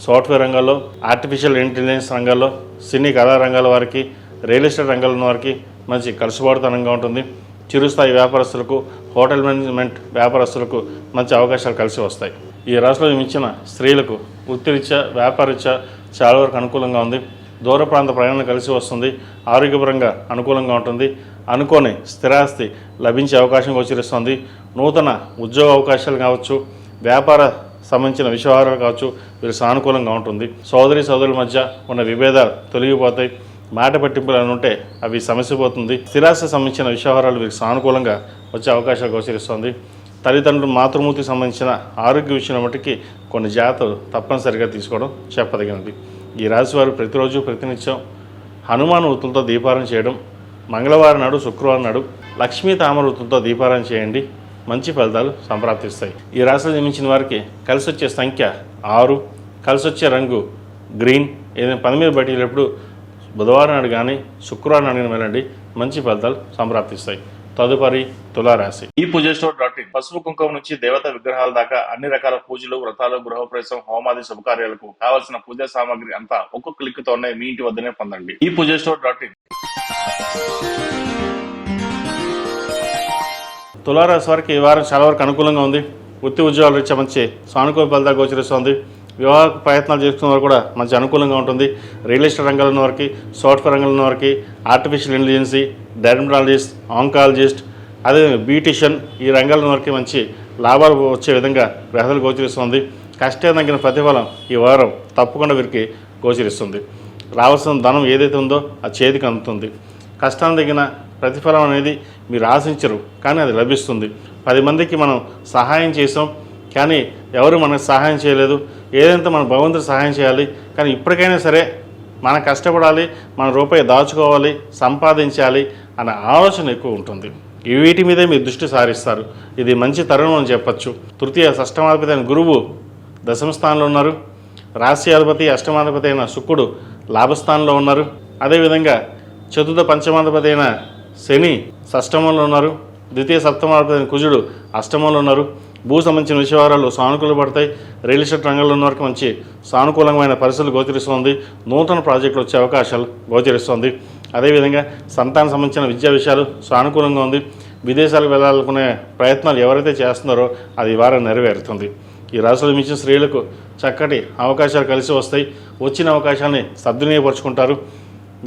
సాఫ్ట్వేర్ రంగాల్లో, ఆర్టిఫిషియల్ ఇంటెలిజెన్స్ రంగాల్లో, సినీ కళా రంగాల వారికి, రియల్ ఎస్టేట్ రంగాల్లో ఉన్న వారికి మంచి కలుసుబాటుతనంగా ఉంటుంది. చిరుస్థాయి వ్యాపారస్తులకు, హోటల్ మేనేజ్మెంట్ వ్యాపారస్తులకు మంచి అవకాశాలు కలిసి వస్తాయి. ఈ రాశిలో జన్మించిన స్త్రీలకు వృత్తిరీత్యా, వ్యాపారరీత్యా చాలా వరకు అనుకూలంగా ఉంది. దూర ప్రాంత ప్రయాణం కలిసి వస్తుంది. ఆరోగ్యపరంగా అనుకూలంగా ఉంటుంది. అనుకోని స్థిరాస్తి లభించే అవకాశం గోచరిస్తుంది. నూతన ఉద్యోగ అవకాశాలు కావచ్చు, వ్యాపార సంబంధించిన విషయాలు కావచ్చు, వీరు సానుకూలంగా ఉంటుంది. సోదరుల మధ్య ఉన్న విభేదాలు తొలగిపోతాయి. మాట పట్టింపులు అని ఉంటే అవి సమస్య పోతుంది. స్థిరాస్తి సంబంధించిన విషయాలు వీరికి సానుకూలంగా వచ్చే అవకాశాలు గోచరిస్తుంది. తల్లిదండ్రులు మాతృమూర్తికి సంబంధించిన ఆరోగ్య విషయం మట్టుకి కొన్ని జాగ్రత్తలు తప్పనిసరిగా తీసుకోవడం చెప్పదగినది. ఈ రాశి వారు ప్రతిరోజు ప్రతినిత్యం హనుమాన్ వృత్తులతో దీపారాధన చేయడం, మంగళవారం నాడు, శుక్రవారం నాడు లక్ష్మీ తామర వృత్తులతో దీపారాధన చేయండి, మంచి ఫలితాలు సంప్రాప్తిస్తాయి. ఈ రాశిలో జన్మించిన వారికి కలిసి వచ్చే సంఖ్య 6, కలిసి వచ్చే రంగు గ్రీన్. ఏదైనా పని మీద బయటికి వెళ్ళేప్పుడు బుధవారం నాడు కానీ శుక్రవారం నాడు కానీ వెళ్ళండి, మంచి ఫలితాలు సంప్రాప్తిస్తాయి. తదుపరి తులారాశి. ఈ పూజస్టోర్.in పసుపు కుంకుమ నుంచి దేవత విగ్రహాల దాకా అన్ని రకాల పూజలు, వ్రతాలు, గృహప్రవేశం, హోమాది శుభకార్యాలకు కావలసిన పూజా సామాగ్రి అంతా ఒక్క క్లిక్ తోనే మీ ఇంటి వద్దనే పొందండి. ఈ పూజస్టోర్.in. తులారాశి వారికి ఈ వారం చాలా వరకు అనుకూలంగా ఉంది. వృత్తి ఉద్యోగాల రీత్యా మంచి సానుకూల ఫలితాలు గోచరిస్తోంది. వివాహ ప్రయత్నాలు చేసుకున్న వారు కూడా మంచి అనుకూలంగా ఉంటుంది. రియల్ ఎస్టేట్ రంగంలో ఉన్న వారికి, సాఫ్ట్వేర్ రంగంలో ఉన్న వారికి, ఆర్టిఫిషియల్ ఇంటెలిజెన్సీ, డెర్మటాలజిస్ట్, ఆంకాలజిస్ట్, అదే బ్యూటిషియన్, ఈ రంగాల్లో ఉన్న వారికి మంచి లాభాలు వచ్చే విధంగా గ్రహాలు గోచరిస్తుంది. కష్టం తగ్గిన ప్రతిఫలం ఈ వారం తప్పకుండా వీరికి గోచరిస్తుంది. రావాల్సిన ధనం ఏదైతే ఉందో అది చేతికి అందుతుంది. కష్టాన్ని తగిన ప్రతిఫలం అనేది మీరు ఆశించరు, కానీ అది లభిస్తుంది. 10 మందికి మనం సహాయం చేసాం, కానీ ఎవరు మనకు సహాయం చేయలేదు. ఏదంతా మన భగవంతుడు సహాయం చేయాలి, కానీ ఇప్పటికైనా సరే మనం కష్టపడాలి, మన రూపాయి దాచుకోవాలి, సంపాదించాలి అనే ఆలోచన ఎక్కువ ఉంటుంది. వీటి మీదే మీరు దృష్టి సారిస్తారు. ఇది మంచి తరుణం అని చెప్పచ్చు. తృతీయ షష్టమాధిపతి అయిన గురువు దశమ స్థానంలో ఉన్నారు. రాశ్యాధిపతి అష్టమాధిపతి అయిన శుక్రుడు లాభస్థానంలో ఉన్నారు. అదేవిధంగా చతుర్థ పంచమాధిపతి అయిన శని షష్టమంలో ఉన్నారు. ద్వితీయ సప్తమాధిపతి అయిన కుజుడు అష్టమంలో ఉన్నారు. భూ సంబంధించిన విషయాలు సానుకూల పడతాయి. రియల్ ఎస్టేట్ రంగంలో ఉన్న వారికి మంచి సానుకూలమైన పరిస్థితులు గోచరిస్తుంది. నూతన ప్రాజెక్టులు వచ్చే అవకాశాలు గోచరిస్తుంది. అదేవిధంగా సంతానం సంబంధించిన విద్యా విషయాలు సానుకూలంగా ఉంది. విదేశాలకు వెళ్ళాలనుకునే ప్రయత్నాలు ఎవరైతే చేస్తున్నారో అది ఈ వారం నెరవేరుతుంది. ఈ రాశిలో మించిన స్త్రీలకు చక్కటి అవకాశాలు కలిసి వస్తాయి. వచ్చిన అవకాశాన్ని సద్వినియోగపరుచుకుంటారు.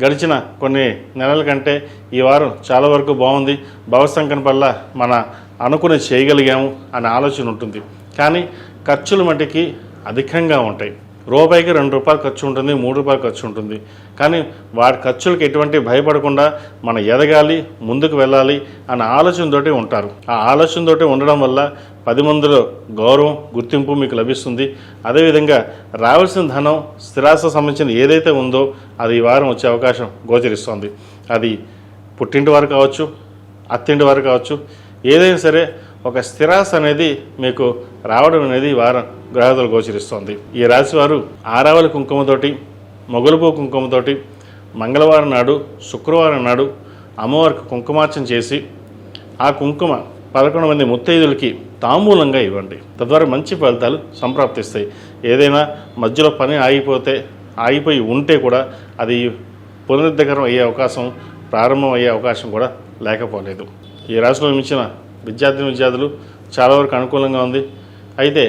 గడిచిన కొన్ని నెలల కంటే ఈ వారం చాలా వరకు బాగుంది. భవసంకన వల్ల మన అనుకుని చేయగలిగాము అనే ఆలోచన ఉంటుంది. కానీ ఖర్చుల మట్టికి అధికంగా ఉంటాయి. రూపాయికి 2 రూపాయలు ఖర్చు ఉంటుంది, 3 రూపాయలు ఖర్చు ఉంటుంది. కానీ వాటి ఖర్చులకు ఎటువంటి భయపడకుండా మనం ఎదగాలి, ముందుకు వెళ్ళాలి అనే ఆలోచనతోటి ఉంటారు. ఆ ఆలోచనతోటి ఉండడం వల్ల 10 మందిలో గౌరవం, గుర్తింపు మీకు లభిస్తుంది. అదేవిధంగా రావాల్సిన ధనం, స్థిరాస్తి సంబంధించిన ఏదైతే ఉందో అది ఈ వారం వచ్చే అవకాశం గోచరిస్తుంది. అది పుట్టింటి వారు కావచ్చు, అత్తింటి వారు కావచ్చు, ఏదైనా సరే ఒక స్థిరాస్తి అనేది మీకు రావడం అనేది ఈ వారం గ్రహాలు గోచరిస్తుంది. ఈ రాశి వారు ఆరావళి కుంకుమతోటి, మొగలుపూ కుంకుమతోటి మంగళవారం నాడు, శుక్రవారం నాడు అమ్మవారికి కుంకుమార్చన చేసి ఆ కుంకుమ 11 మంది ముత్తైదులకి తాంబూలంగా ఇవ్వండి. తద్వారా మంచి ఫలితాలు సంప్రాప్తిస్తాయి. ఏదైనా మధ్యలో పని ఆగిపోయి ఉంటే కూడా అది పునరుద్ధరణ అయ్యే అవకాశం, ప్రారంభం అయ్యే అవకాశం కూడా లేకపోలేదు. ఈ రాశిలో మించిన విద్యార్థులు చాలా వరకు అనుకూలంగా ఉంది. అయితే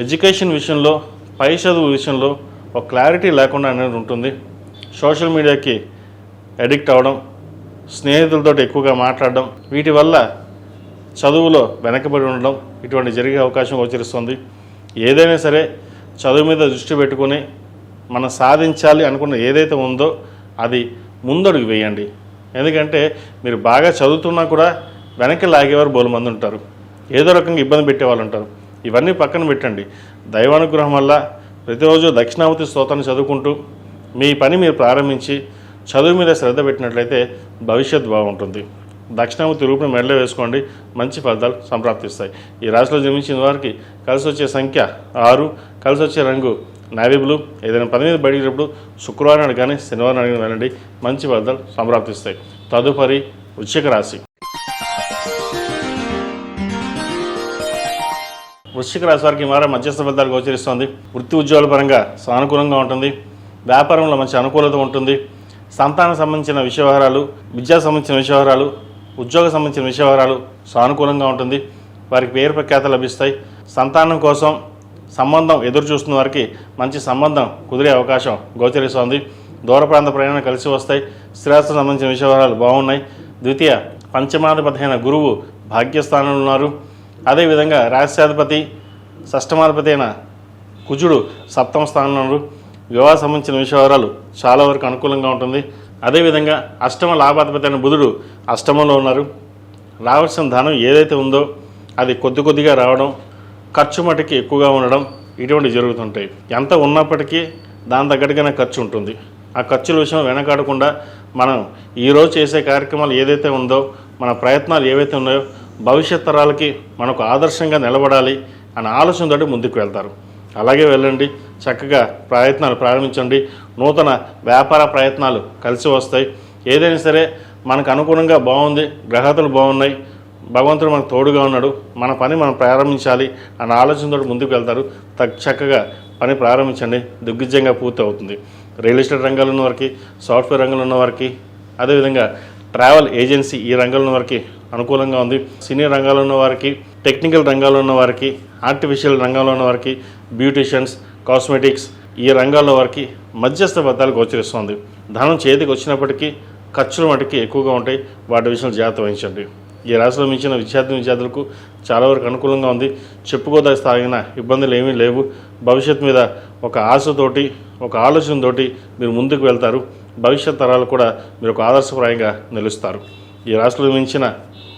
ఎడ్యుకేషన్ విషయంలో, పై చదువు విషయంలో ఒక క్లారిటీ లేకుండా అనేది ఉంటుంది. సోషల్ మీడియాకి అడిక్ట్ అవ్వడం, స్నేహితులతో ఎక్కువగా మాట్లాడడం, వీటి వల్ల చదువులో వెనకబడి ఉండడం ఇటువంటి జరిగే అవకాశం గోచరిస్తుంది. ఏదైనా సరే చదువు మీద దృష్టి పెట్టుకొని మనం సాధించాలి అనుకున్న ఏదైతే ఉందో అది ముందడుగు వేయండి. ఎందుకంటే మీరు బాగా చదువుతున్నా కూడా వెనక్కి లాగేవారు బోలు మంది ఉంటారు, ఏదో రకంగా ఇబ్బంది పెట్టేవాళ్ళు ఉంటారు. ఇవన్నీ పక్కన పెట్టండి. దైవానుగ్రహం వల్ల ప్రతిరోజు దక్షిణామూర్తి స్తోత్రాన్ని చదువుకుంటూ మీ పని మీరు ప్రారంభించి చదువు మీద శ్రద్ధ పెట్టినట్లయితే భవిష్యత్తు బాగుంటుంది. దక్షిణామూర్తి రూపుని మెడలో వేసుకోండి, మంచి ఫలితాలు సంప్రాప్తిస్తాయి. ఈ రాశిలో జన్మించిన వారికి కలిసి వచ్చే సంఖ్య 6, కలిసి వచ్చే రంగు నేవీ బ్లూ. ఏదైనా పని మీద బయటప్పుడు శుక్రవారం నాడు కానీ శనివారం నాడు వెళ్ళండి, మంచి ఫలితాలు సంప్రాప్తిస్తాయి. తదుపరి వృశ్చిక రాశి. వృశ్చిక రాశి వారికి వారం మధ్యస్థ ఫలితాలు గోచరిస్తుంది. వృత్తి ఉద్యోగాల పరంగా సానుకూలంగా ఉంటుంది. వ్యాపారంలో మంచి అనుకూలత ఉంటుంది. సంతానం సంబంధించిన విషయవహారాలు, విద్యా సంబంధించిన విషయవహారాలు, ఉద్యోగ సంబంధించిన విషయవహారాలు సానుకూలంగా ఉంటుంది. వారికి పేరు ప్రఖ్యాతలు లభిస్తాయి. సంతానం కోసం సంబంధం ఎదురు చూస్తున్న వారికి మంచి సంబంధం కుదిరే అవకాశం గోచరిస్తుంది. దూర ప్రాంత ప్రయాణాలు కలిసి వస్తాయి. స్థిరాస్తికి సంబంధించిన విషయవహారాలు బాగున్నాయి. ద్వితీయ పంచమాధిపతి అయిన గురువు భాగ్యస్థానంలో ఉన్నారు. అదేవిధంగా రాశ్యాధిపతి, షష్టమాధిపతి అయిన కుజుడు సప్తమ స్థానంలో ఉన్నారు. వివాహ సంబంధించిన విషయాలు చాలా వరకు అనుకూలంగా ఉంటుంది. అదేవిధంగా అష్టమ లాభాధిపతి అయిన బుధుడు అష్టమంలో ఉన్నారు. రావాల్సిన ధనం ఏదైతే ఉందో అది కొద్దిగా రావడం, ఖర్చు మటుకి ఎక్కువగా ఉండడం ఇటువంటివి జరుగుతుంటాయి. ఎంత ఉన్నప్పటికీ దాని తగ్గట్టుగానే ఖర్చు ఉంటుంది. ఆ ఖర్చుల విషయం వెనకాడకుండా మనం ఈరోజు చేసే కార్యక్రమాలు ఏదైతే ఉందో, మన ప్రయత్నాలు ఏవైతే ఉన్నాయో భవిష్యత్ తరాలకి మనకు ఆదర్శంగా నిలబడాలి అనే ఆలోచనతో ముందుకు వెళ్తారు. అలాగే వెళ్ళండి, చక్కగా ప్రయత్నాలు ప్రారంభించండి. నూతన వ్యాపార ప్రయత్నాలు కలిసి వస్తాయి. ఏదైనా సరే మనకు అనుగుణంగా బాగుంది, గ్రహతులు బాగున్నాయి, భగవంతుడు మనకు తోడుగా ఉన్నాడు, మన పని మనం ప్రారంభించాలి అన్న ఆలోచనతో ముందుకు వెళ్తారు. చక్కగా పని ప్రారంభించండి, దిగ్విజయంగా పూర్తి అవుతుంది. రియల్ ఎస్టేట్ రంగంలో ఉన్న వారికి, సాఫ్ట్వేర్ రంగంలో ఉన్న వారికి, అదేవిధంగా ట్రావెల్ ఏజెన్సీ ఈ రంగంలో ఉన్న వారికి అనుకూలంగా ఉంది. సీనియర్ రంగాల్లో ఉన్న వారికి, టెక్నికల్ రంగాల్లో ఉన్న వారికి, ఆర్టిఫిషియల్ రంగంలో ఉన్న వారికి, బ్యూటిషియన్స్, కాస్మెటిక్స్ ఈ రంగాల్లో వారికి మధ్యస్థ ఫలితాలు గోచరిస్తుంది. ధనం చేతికి వచ్చినప్పటికీ ఖర్చులు మటుకి ఎక్కువగా ఉంటాయి, వాటి విషయంలో జాగ్రత్త వహించండి. ఈ రాశిలో మించిన విద్యార్థులకు చాలా వరకు అనుకూలంగా ఉంది. చెప్పుకోదగిన ఇబ్బందులు ఏమీ లేవు. భవిష్యత్తు మీద ఒక ఆశతోటి, ఒక ఆలోచనతోటి మీరు ముందుకు వెళ్తారు. భవిష్యత్ తరాలు కూడా మీరు ఒక ఆదర్శప్రాయంగా నిలుస్తారు. ఈ రాశిలో మించిన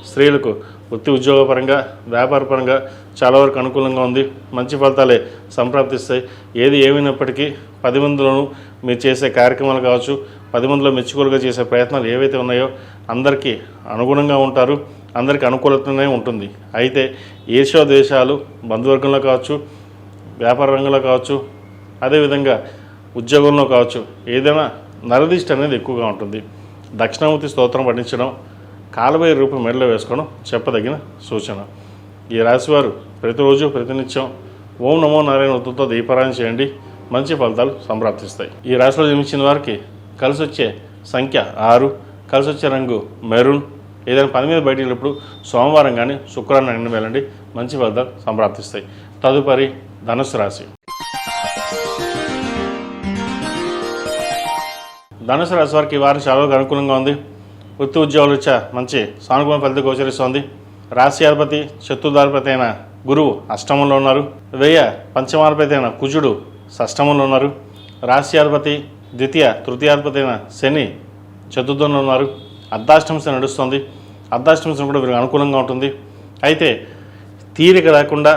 స్త్రీలకు వృత్తి ఉద్యోగపరంగా, వ్యాపారపరంగా చాలా వరకు అనుకూలంగా ఉంది. మంచి ఫలితాలే సంప్రాప్తిస్తాయి. ఏది ఏమైనప్పటికీ 10 మందిలోనూ మీరు చేసే కార్యక్రమాలు కావచ్చు, 10 మందిలో మెచ్చుకోలుగా చేసే ప్రయత్నాలు ఏవైతే ఉన్నాయో అందరికీ అనుగుణంగా ఉంటారు, అందరికీ అనుకూలతనే ఉంటుంది. అయితే ఈర్ష్యాద్వేషాలు బంధువర్గంలో కావచ్చు, వ్యాపార రంగంలో కావచ్చు, అదేవిధంగా ఉద్యోగంలో కావచ్చు, ఏదైనా నరదిష్టి అనేది ఎక్కువగా ఉంటుంది. దక్షిణామూర్తి స్తోత్రం పఠించడం, కాలభైరవ రూపం మెడలో వేసుకోవడం చెప్పదగిన సూచన. ఈ రాశివారు ప్రతిరోజు ప్రతినిత్యం ఓం నమో నారాయణ వృత్తంతో దీపారాయణ చేయండి, మంచి ఫలితాలు సంప్రాప్తిస్తాయి. ఈ రాశిలో జన్మించిన వారికి కలిసి వచ్చే సంఖ్య 6, కలిసి వచ్చే రంగు మెరూన్. ఏదైనా పని మీద బయటికి వెళ్ళినప్పుడు సోమవారం కానీ శుక్రవారం కానీ వెళ్ళండి, మంచి ఫలితాలు సంప్రాప్తిస్తాయి. తదుపరి ధనుసు రాశి. ధనుసు రాశి వారికి ఈ వారం చాలా అనుకూలంగా ఉంది. వృత్తి ఉద్యోగాలు వచ్చా మంచి సానుకూల ఫలితం గోచరిస్తోంది. రాశ్యాధిపతి చతుర్థాధిపతి అయిన గురువు అష్టమంలో ఉన్నారు. పంచమాధిపతి అయిన కుజుడు షష్టమంలో ఉన్నారు. రాశ్యాధిపతి తృతీయాధిపతి అయిన శని చతుర్థంలో ఉన్నారు. అర్ధాష్టమ శని నడుస్తుంది. అర్ధాష్టమ శని కూడా వీరికి అనుకూలంగా ఉంటుంది. అయితే తీరిక లేకుండా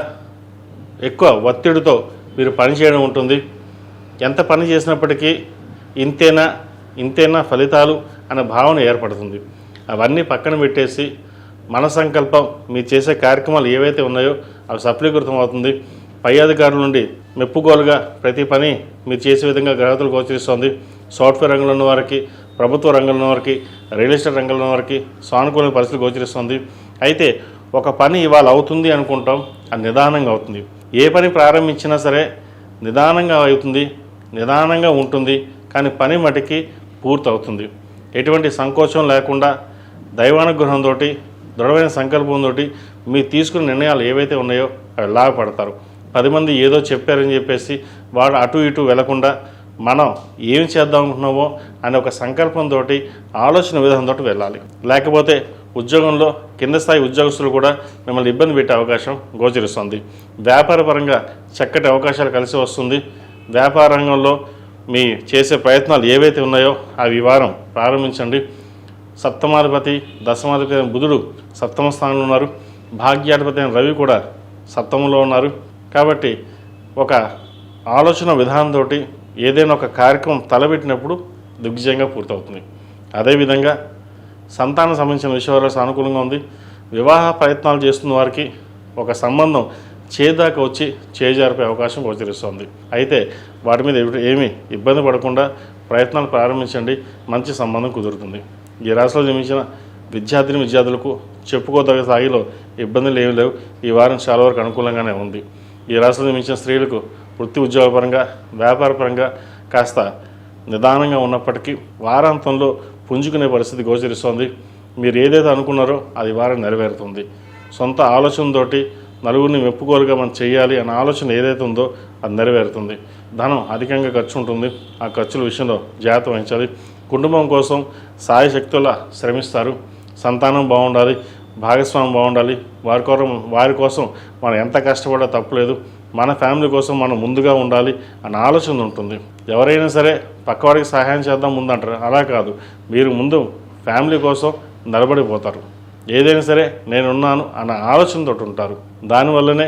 ఎక్కువ ఒత్తిడితో మీరు పనిచేయడం ఉంటుంది. ఎంత పని చేసినప్పటికీ ఇంతేనా ఫలితాలు అనే భావన ఏర్పడుతుంది. అవన్నీ పక్కన పెట్టేసి మన సంకల్పం, మీరు చేసే కార్యక్రమాలు ఏవైతే ఉన్నాయో అవి సఫలీకృతం అవుతుంది. పై అధికారుల నుండి మెప్పుకోలుగా ప్రతి పని మీరు చేసే విధంగా గ్రహతులు గోచరిస్తుంది. సాఫ్ట్వేర్ రంగంలో ఉన్న వారికి, ప్రభుత్వ రంగంలో ఉన్న వారికి, రియల్ ఎస్టేట్ రంగంలో ఉన్న వారికి సానుకూల పరిస్థితి గోచరిస్తుంది. అయితే ఒక పని ఇవాళ అవుతుంది అనుకుంటాం, అది నిదానంగా అవుతుంది. ఏ పని ప్రారంభించినా సరే నిదానంగా అవుతుంది, నిదానంగా ఉంటుంది, కానీ పని మటుకి పూర్తి అవుతుంది. ఎటువంటి సంకోచం లేకుండా దైవానుగ్రహంతో, దృఢమైన సంకల్పంతో మీరు తీసుకున్న నిర్ణయాలు ఏవైతే ఉన్నాయో అవి లాభపడతారు. 10 మంది ఏదో చెప్పారని చెప్పేసి వాడు అటు ఇటు వెళ్లకుండా మనం ఏమి చేద్దాం అనుకుంటున్నామో అనే ఒక సంకల్పంతో, ఆలోచన విధానంతో వెళ్ళాలి. లేకపోతే ఉద్యోగంలో కింద స్థాయి ఉద్యోగస్తులు కూడా మిమ్మల్ని ఇబ్బంది పెట్టే అవకాశం గోచరిస్తుంది. వ్యాపారపరంగా చక్కటి అవకాశాలు కలిసి వస్తుంది. వ్యాపార రంగంలో మీ చేసే ప్రయత్నాలు ఏవైతే ఉన్నాయో అవి ఈ వారం ప్రారంభించండి. సప్తమాధిపతి దశమాధిపతి అయిన బుధుడు సప్తమ స్థానంలో ఉన్నారు. భాగ్యాధిపతి అయిన రవి కూడా సప్తమంలో ఉన్నారు. కాబట్టి ఒక ఆలోచన విధానంతో ఏదైనా ఒక కార్యక్రమం తలబెట్టినప్పుడు దిగ్విజయంగా పూర్తవుతుంది. అదేవిధంగా సంతానం సంబంధించిన విషయాల్లో సానుకూలంగా ఉంది. వివాహ ప్రయత్నాలు చేస్తున్న వారికి ఒక సంబంధం చేదాకా వచ్చి చేజారిపే అవకాశం గోచరిస్తుంది. అయితే వాటి మీద ఏమీ ఇబ్బంది పడకుండా ప్రయత్నాలు ప్రారంభించండి, మంచి సంబంధం కుదురుతుంది. ఈ రాశిలో జన్మించిన విద్యార్థులకు చెప్పుకోదగ్గ స్థాయిలో ఇబ్బందులు ఏమీ లేవు. ఈ వారం చాలా వరకు అనుకూలంగానే ఉంది. ఈ రాశిలో జన్మించిన స్త్రీలకు వృత్తి ఉద్యోగపరంగా, వ్యాపారపరంగా కాస్త నిదానంగా ఉన్నప్పటికీ వారాంతంలో పుంజుకునే పరిస్థితి గోచరిస్తోంది. మీరు ఏదైతే అనుకున్నారో అది వారం నెరవేరుతుంది. సొంత ఆలోచనతోటి నలుగురిని మెప్పుకోలుగా మనం చేయాలి అన్న ఆలోచన ఏదైతే ఉందో అది నెరవేరుతుంది. ధనం అధికంగా ఖర్చు ఉంటుంది. ఆ ఖర్చుల విషయంలో జాగ్రత్త వహించాలి. కుటుంబం కోసం సాయశక్తులా శ్రమిస్తారు. సంతానం బాగుండాలి, భాగస్వామ్యం బాగుండాలి. వారి కోసం మనం ఎంత కష్టపడా తప్పులేదు. మన ఫ్యామిలీ కోసం మనం ముందుగా ఉండాలి అన్న ఆలోచన ఉంటుంది. ఎవరైనా సరే పక్కవాడికి సహాయం చేద్దాం ముందంటారు, అలా కాదు. మీరు ముందు ఫ్యామిలీ కోసం నిలబడిపోతారు. ఏదైనా సరే నేనున్నాను అన్న ఆలోచనతో ఉంటారు. దానివల్లనే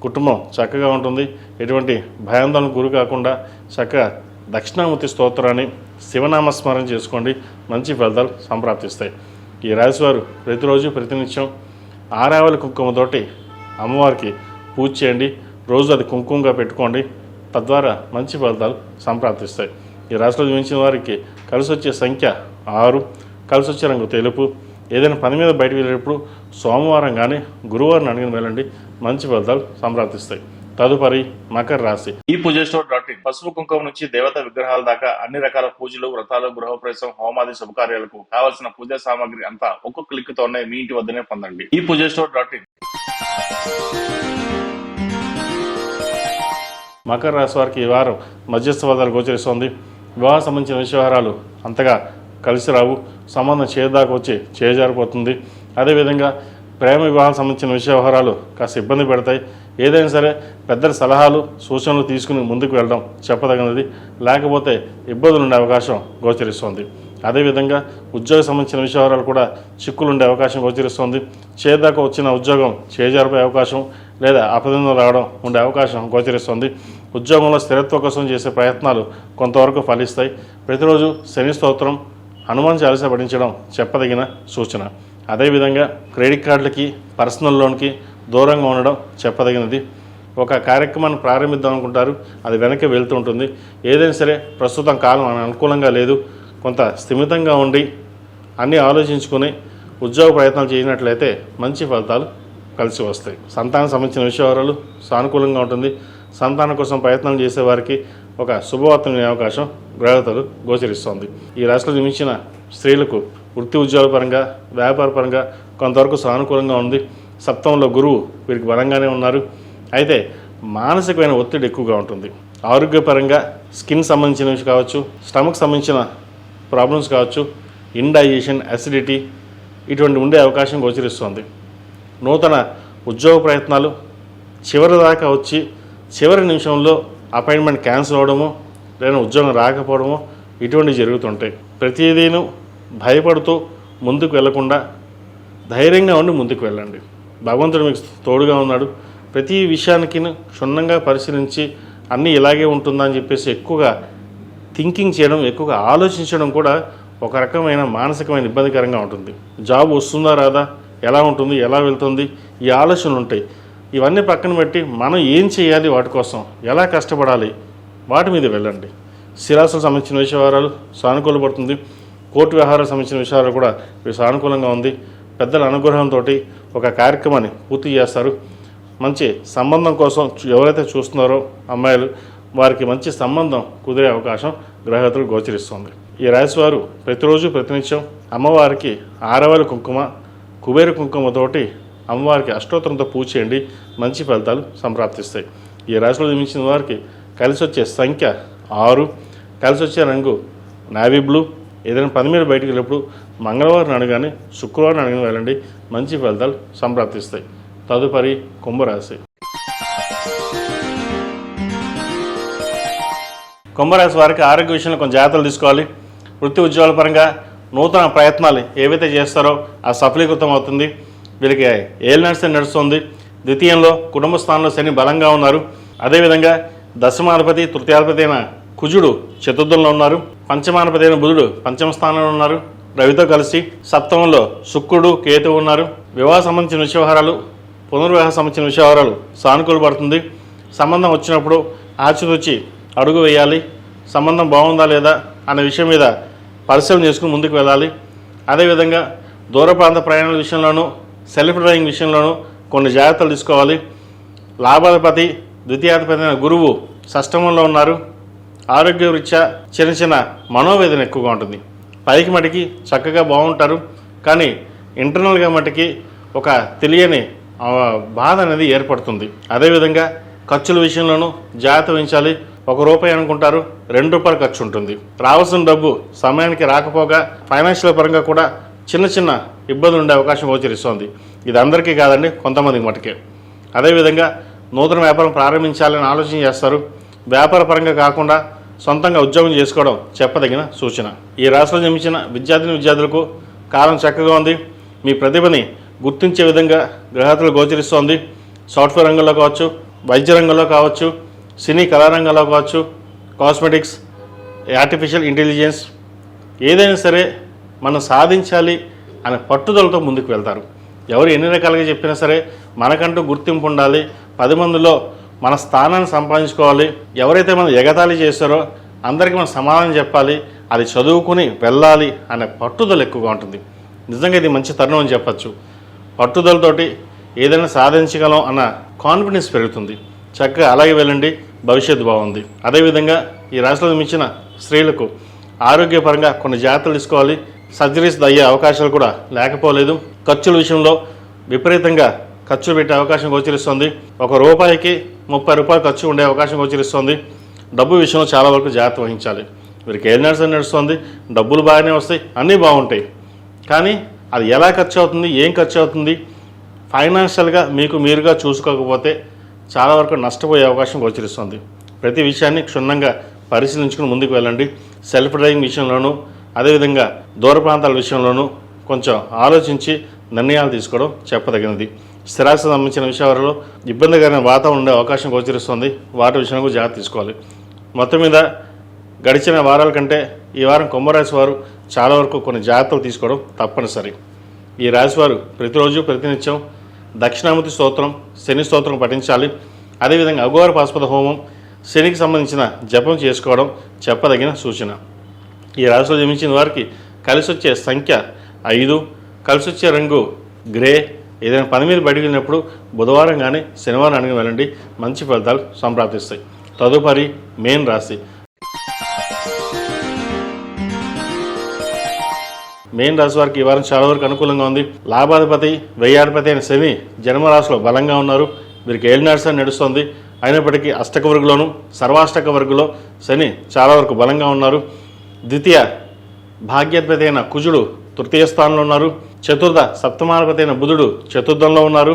కుటుంబం చక్కగా ఉంటుంది. ఎటువంటి భయాందోళనకు గురి కాకుండా చక్కగా దక్షిణామూర్తి స్తోత్రాన్ని శివనామస్మరణ చేసుకోండి, మంచి ఫలితాలు సంప్రాప్తిస్తాయి. ఈ రాశివారు ప్రతిరోజు ప్రతినిత్యం ఆరావళి కుంకుమతోటి అమ్మవారికి పూజ చేయండి. రోజు అది కుంకుమగా పెట్టుకోండి, తద్వారా మంచి ఫలితాలు సంప్రాప్తిస్తాయి. ఈ రాశిలో జన్మించిన వారికి కలిసి వచ్చే సంఖ్య 6, కలిసి వచ్చే రంగు తెలుపు. ఏదైనా పని మీద బయటకు వెళ్ళేటప్పుడు సోమవారం కానీ గురువారం అడిగిన వెళ్ళండి, మంచి ఫలితాలు సంప్రాప్తిస్తాయి. తదుపరి మకర రాశి. ఈ పూజస్టోర్.in పసుపు కుంకుమ నుంచి దేవతా విగ్రహాల దాకా అన్ని రకాల పూజలు, వ్రతాలు, గృహప్రవేశం, హోమాది శుభకార్యాలకు కావలసిన పూజా సామాగ్రి అంతా ఒక్క క్లిక్ తోనే మీ ఇంటి వద్దనే పొందండి. ఈ పూజస్టోర్.in. మకర రాశి వారికి ఈ వారం మధ్యస్థ ఫలితాలు గోచరిస్తోంది. వివాహ సంబంధించిన వ్యవహారాలు అంతగా కలిసి రావు, సంబంధం చేదాకా వచ్చి చేజారిపోతుంది. అదేవిధంగా ప్రేమ వివాహాలకు సంబంధించిన వ్యవహారాలు కాస్త ఇబ్బంది పెడతాయి. ఏదైనా సరే పెద్దల సలహాలు సూచనలు తీసుకుని ముందుకు వెళ్ళడం చెప్పదగినది, లేకపోతే ఇబ్బందులు ఉండే అవకాశం గోచరిస్తోంది. అదేవిధంగా ఉద్యోగ సంబంధించిన విషయాలు కూడా చిక్కులు ఉండే అవకాశం గోచరిస్తోంది. చేదాకా వచ్చిన ఉద్యోగం చేజారిపోయే అవకాశం లేదా అపనిందలు రావడం ఉండే అవకాశం గోచరిస్తోంది. ఉద్యోగంలో స్థిరత్వం కోసం చేసే ప్రయత్నాలు కొంతవరకు ఫలిస్తాయి. ప్రతిరోజు శని స్తోత్రం, హనుమాన్ చాలీసా పఠించడం చెప్పదగిన సూచన. అదేవిధంగా క్రెడిట్ కార్డులకి, పర్సనల్ లోన్కి దూరంగా ఉండడం చెప్పదగినది. ఒక కార్యక్రమాన్ని ప్రారంభిద్దాం అనుకుంటారు, అది వెనక్కి వెళ్తూ ఉంటుంది. ఏదైనా సరే ప్రస్తుతం కాలం అనుకూలంగా లేదు, కొంత స్థిమితంగా ఉండి అన్నీ ఆలోచించుకొని ఉద్యోగ ప్రయత్నాలు చేసినట్లయితే మంచి ఫలితాలు కలిసి వస్తాయి. సంతానం సంబంధించిన విషయాలు సానుకూలంగా ఉంటుంది. సంతానం కోసం ప్రయత్నం చేసేవారికి ఒక శుభవార్త వినే అవకాశం గ్రహతలు గోచరిస్తోంది. ఈ రాశిలో జన్మించిన స్త్రీలకు వృత్తి ఉద్యోగాల పరంగా, వ్యాపార పరంగా కొంతవరకు సానుకూలంగా ఉంది. సప్తమంలో గురువు వీరికి బలంగానే ఉన్నారు. అయితే మానసికమైన ఒత్తిడి ఎక్కువగా ఉంటుంది. ఆరోగ్యపరంగా స్కిన్ సంబంధించినవి కావచ్చు, స్టమక్ సంబంధించిన ప్రాబ్లమ్స్ కావచ్చు, ఇండైజెషన్, అసిడిటీ ఇటువంటి ఉండే అవకాశం గోచరిస్తుంది. నూతన ఉద్యోగ ప్రయత్నాలు చివరి దాకా వచ్చి చివరి నిమిషంలో అపాయింట్మెంట్ క్యాన్సిల్ అవ్వడము లేదా ఉద్యోగం రాకపోవడము ఇటువంటివి జరుగుతుంటాయి. ప్రతిదీను భయపడుతూ ముందుకు వెళ్లకుండా ధైర్యంగా ఉండి ముందుకు వెళ్ళండి. భగవంతుడు మీకు తోడుగా ఉన్నాడు. ప్రతి విషయానికి క్షుణ్ణంగా పరిశీలించి అన్నీ ఇలాగే ఉంటుందా అని చెప్పేసి ఎక్కువగా థింకింగ్ చేయడం, ఎక్కువగా ఆలోచించడం కూడా ఒక రకమైన మానసికమైన ఇబ్బందికరంగా ఉంటుంది. జాబ్ వస్తుందా రాదా, ఎలా ఉంటుంది, ఎలా వెళ్తుంది, ఈ ఆలోచనలు ఉంటాయి. ఇవన్నీ పక్కన పెట్టి మనం ఏం చేయాలి, వాటి కోసం ఎలా కష్టపడాలి, వాటి మీద వెళ్ళండి. స్థిరాస్తులకు సంబంధించిన విషయాలు సానుకూలపడుతుంది. కోర్టు వ్యవహారాలకు సంబంధించిన విషయాలు కూడా సానుకూలంగా ఉంది. పెద్దల అనుగ్రహంతో ఒక కార్యక్రమాన్ని పూర్తి చేస్తారు. మంచి సంబంధం కోసం ఎవరైతే చూస్తున్నారో అమ్మాయిలు, వారికి మంచి సంబంధం కుదిరే అవకాశం గ్రహతులు గోచరిస్తుంది. ఈ రాశి వారు ప్రతిరోజు ప్రతినిత్యం అమ్మవారికి ఆరవలి కుంకుమ, కుబేర కుంకుమతోటి అమ్మవారికి అష్టోత్తరంతో పూజ చేయండి, మంచి ఫలితాలు సంప్రాప్తిస్తాయి. ఈ రాశిలో జన్మించిన వారికి కలిసి వచ్చే సంఖ్య 6, కలిసి వచ్చే రంగు నావీ బ్లూ. ఏదైనా పని మీద బయటకు వెళ్ళినప్పుడు మంగళవారం అడగానే శుక్రవారం అడగని వెళ్ళండి, మంచి ఫలితాలు సంప్రాప్తిస్తాయి. తదుపరి కుంభరాశి. కుంభరాశి వారికి ఆరోగ్య విషయంలో కొంచెం జాగ్రత్తలు తీసుకోవాలి. వృత్తి ఉద్యోగాల పరంగా నూతన ప్రయత్నాలు ఏవైతే చేస్తారో అది సఫలీకృతం అవుతుంది. వీరికి ఏలినాటి నడుస్తుంది. ద్వితీయంలో కుటుంబ స్థానంలో శని బలంగా ఉన్నారు. అదేవిధంగా దశమాధిపతి, తృతీయాధిపతి అయిన కుజుడు చతుర్థంలో ఉన్నారు. పంచమాధిపతి అయిన బుధుడు పంచమ స్థానంలో ఉన్నారు రవితో కలిసి. సప్తమంలో శుక్రుడు, కేతువు ఉన్నారు. వివాహ సంబంధించిన విషయవహారాలు, పునర్వివాహ సంబంధించిన విషయవహారాలు సానుకూలపడుతుంది. సంబంధం వచ్చినప్పుడు ఆచితూచి అడుగు వేయాలి. సంబంధం బాగుందా లేదా అనే విషయం మీద పరిశీలన చేసుకుని ముందుకు వెళ్ళాలి. అదేవిధంగా దూర ప్రాంత ప్రయాణాల విషయంలోనూ, సెల్ఫ్ డ్రైవింగ్ విషయంలోనూ కొన్ని జాగ్రత్తలు తీసుకోవాలి. లాభాధిపతి, ద్వితీయాధిపతి అయిన గురువు షష్టమంలో ఉన్నారు. ఆరోగ్య రీత్యా చిన్న చిన్న మనోవేదన ఎక్కువగా ఉంటుంది. పైకి మటుకి చక్కగా బాగుంటారు, కానీ ఇంటర్నల్గా మటుకి ఒక తెలియని బాధ అనేది ఏర్పడుతుంది. అదేవిధంగా ఖర్చుల విషయంలోనూ జాగ్రత్త వహించాలి. ₹1 అనుకుంటారు, ₹2 ఖర్చు ఉంటుంది. రావాల్సిన డబ్బు సమయానికి రాకపోగా ఫైనాన్షియల్ పరంగా కూడా చిన్న చిన్న ఇబ్బందులు ఉండే అవకాశం గోచరిస్తోంది. ఇది అందరికీ కాదండి, కొంతమందికి మటుకే. అదేవిధంగా నూతన వ్యాపారం ప్రారంభించాలని ఆలోచన చేస్తారు. వ్యాపార పరంగా కాకుండా సొంతంగా ఉద్యోగం చేసుకోవడం చెప్పదగిన సూచన. ఈ రాశిలో జన్మించిన విద్యార్థులకు కాలం చక్కగా ఉంది. మీ ప్రతిభని గుర్తించే విధంగా గ్రహతులు గోచరిస్తోంది. సాఫ్ట్వేర్ రంగంలో కావచ్చు, వైద్య రంగంలో కావచ్చు, సినీ కళారంగంలో కావచ్చు, కాస్మెటిక్స్, ఆర్టిఫిషియల్ ఇంటెలిజెన్స్, ఏదైనా సరే మనం సాధించాలి అనే పట్టుదలతో ముందుకు వెళ్తారు. ఎవరు ఎన్ని రకాలుగా చెప్పినా సరే మనకంటూ గుర్తింపు ఉండాలి. 10 మందిలో మన స్థానాన్ని సంపాదించుకోవాలి. ఎవరైతే మనం ఎగతాళి చేస్తారో అందరికీ మనం సమాధానం చెప్పాలి, అది చదువుకుని వెళ్ళాలి అనే పట్టుదల ఎక్కువగా ఉంటుంది. నిజంగా ఇది మంచి తరుణం అని చెప్పచ్చు. పట్టుదలతోటి ఏదైనా సాధించగలం అన్న కాన్ఫిడెన్స్ పెరుగుతుంది. చక్కగా అలాగే వెళ్ళండి, భవిష్యత్తు బాగుంది. అదేవిధంగా ఈ రాశిలో జన్మించిన స్త్రీలకు ఆరోగ్యపరంగా కొన్ని జాగ్రత్తలు తీసుకోవాలి. సర్జరీస్ అయ్యే అవకాశాలు కూడా లేకపోలేదు. ఖర్చుల విషయంలో విపరీతంగా ఖర్చు పెట్టే అవకాశం గోచరిస్తుంది. ₹1కి ₹30 ఖర్చు ఉండే అవకాశం గోచరిస్తుంది. డబ్బు విషయంలో చాలా వరకు జాగ్రత్త వహించాలి. వీరికి ఏలినాడ్స్ అని నడుస్తుంది, డబ్బులు బాగానే వస్తాయి, అన్నీ బాగుంటాయి. కానీ అది ఎలా ఖర్చు అవుతుంది, ఏం ఖర్చు అవుతుంది, ఫైనాన్షియల్గా మీకు మీరుగా చూసుకోకపోతే చాలా వరకు నష్టపోయే అవకాశం గోచరిస్తుంది. ప్రతి విషయాన్ని క్షుణ్ణంగా పరిశీలించుకుని ముందుకు వెళ్ళండి. సెల్ఫ్ డ్రైవింగ్ విషయంలోనూ అదేవిధంగా దూర ప్రాంతాల విషయంలోనూ కొంచెం ఆలోచించి నిర్ణయాలు తీసుకోవడం చెప్పదగినది. స్థిరాస్తి సంబంధించిన విషయాలలో ఇబ్బందికరమైన వాతావరణం ఉండే అవకాశం గోచరిస్తుంది. వాటి విషయంలో జాగ్రత్త తీసుకోవాలి. మొత్తం మీద గడిచిన వారాల కంటే ఈ వారం కుంభరాశి వారు చాలా వరకు కొన్ని జాగ్రత్తలు తీసుకోవడం తప్పనిసరి. ఈ రాశి వారు ప్రతిరోజు ప్రతినిత్యం దక్షిణామూర్తి స్తోత్రం, శని స్తోత్రం పఠించాలి. అదేవిధంగా అఘోర పాశుపత హోమం, శనికి సంబంధించిన జపం చేసుకోవడం చెప్పదగిన సూచన. ఈ రాశిలో జన్మించిన వారికి కలిసి వచ్చే సంఖ్య 5, కలిసి వచ్చే రంగు గ్రే. ఏదైనా పని మీద బయటకు వెళ్ళినప్పుడు బుధవారం కానీ శనివారం అడిగి వెళ్ళండి, మంచి ఫలితాలు సంప్రాప్తిస్తాయి. తదుపరి మేన్ రాశి. మేన్ రాశి వారికి ఈ వారం చాలా వరకు అనుకూలంగా ఉంది. లాభాధిపతి, వ్యయాధిపతి అయిన శని జన్మరాశిలో బలంగా ఉన్నారు. వీరికి ఏలినాడ్స్ అని నడుస్తుంది. అయినప్పటికీ అష్టక వర్గులోను సర్వాష్టక వర్గులో శని చాలా వరకు బలంగా ఉన్నారు. ద్వితీయ భాగ్యాధిపతి అయిన కుజుడు తృతీయ స్థానంలో ఉన్నారు. చతుర్థ సప్తమాధిపతి అయిన బుధుడు చతుర్థంలో ఉన్నారు.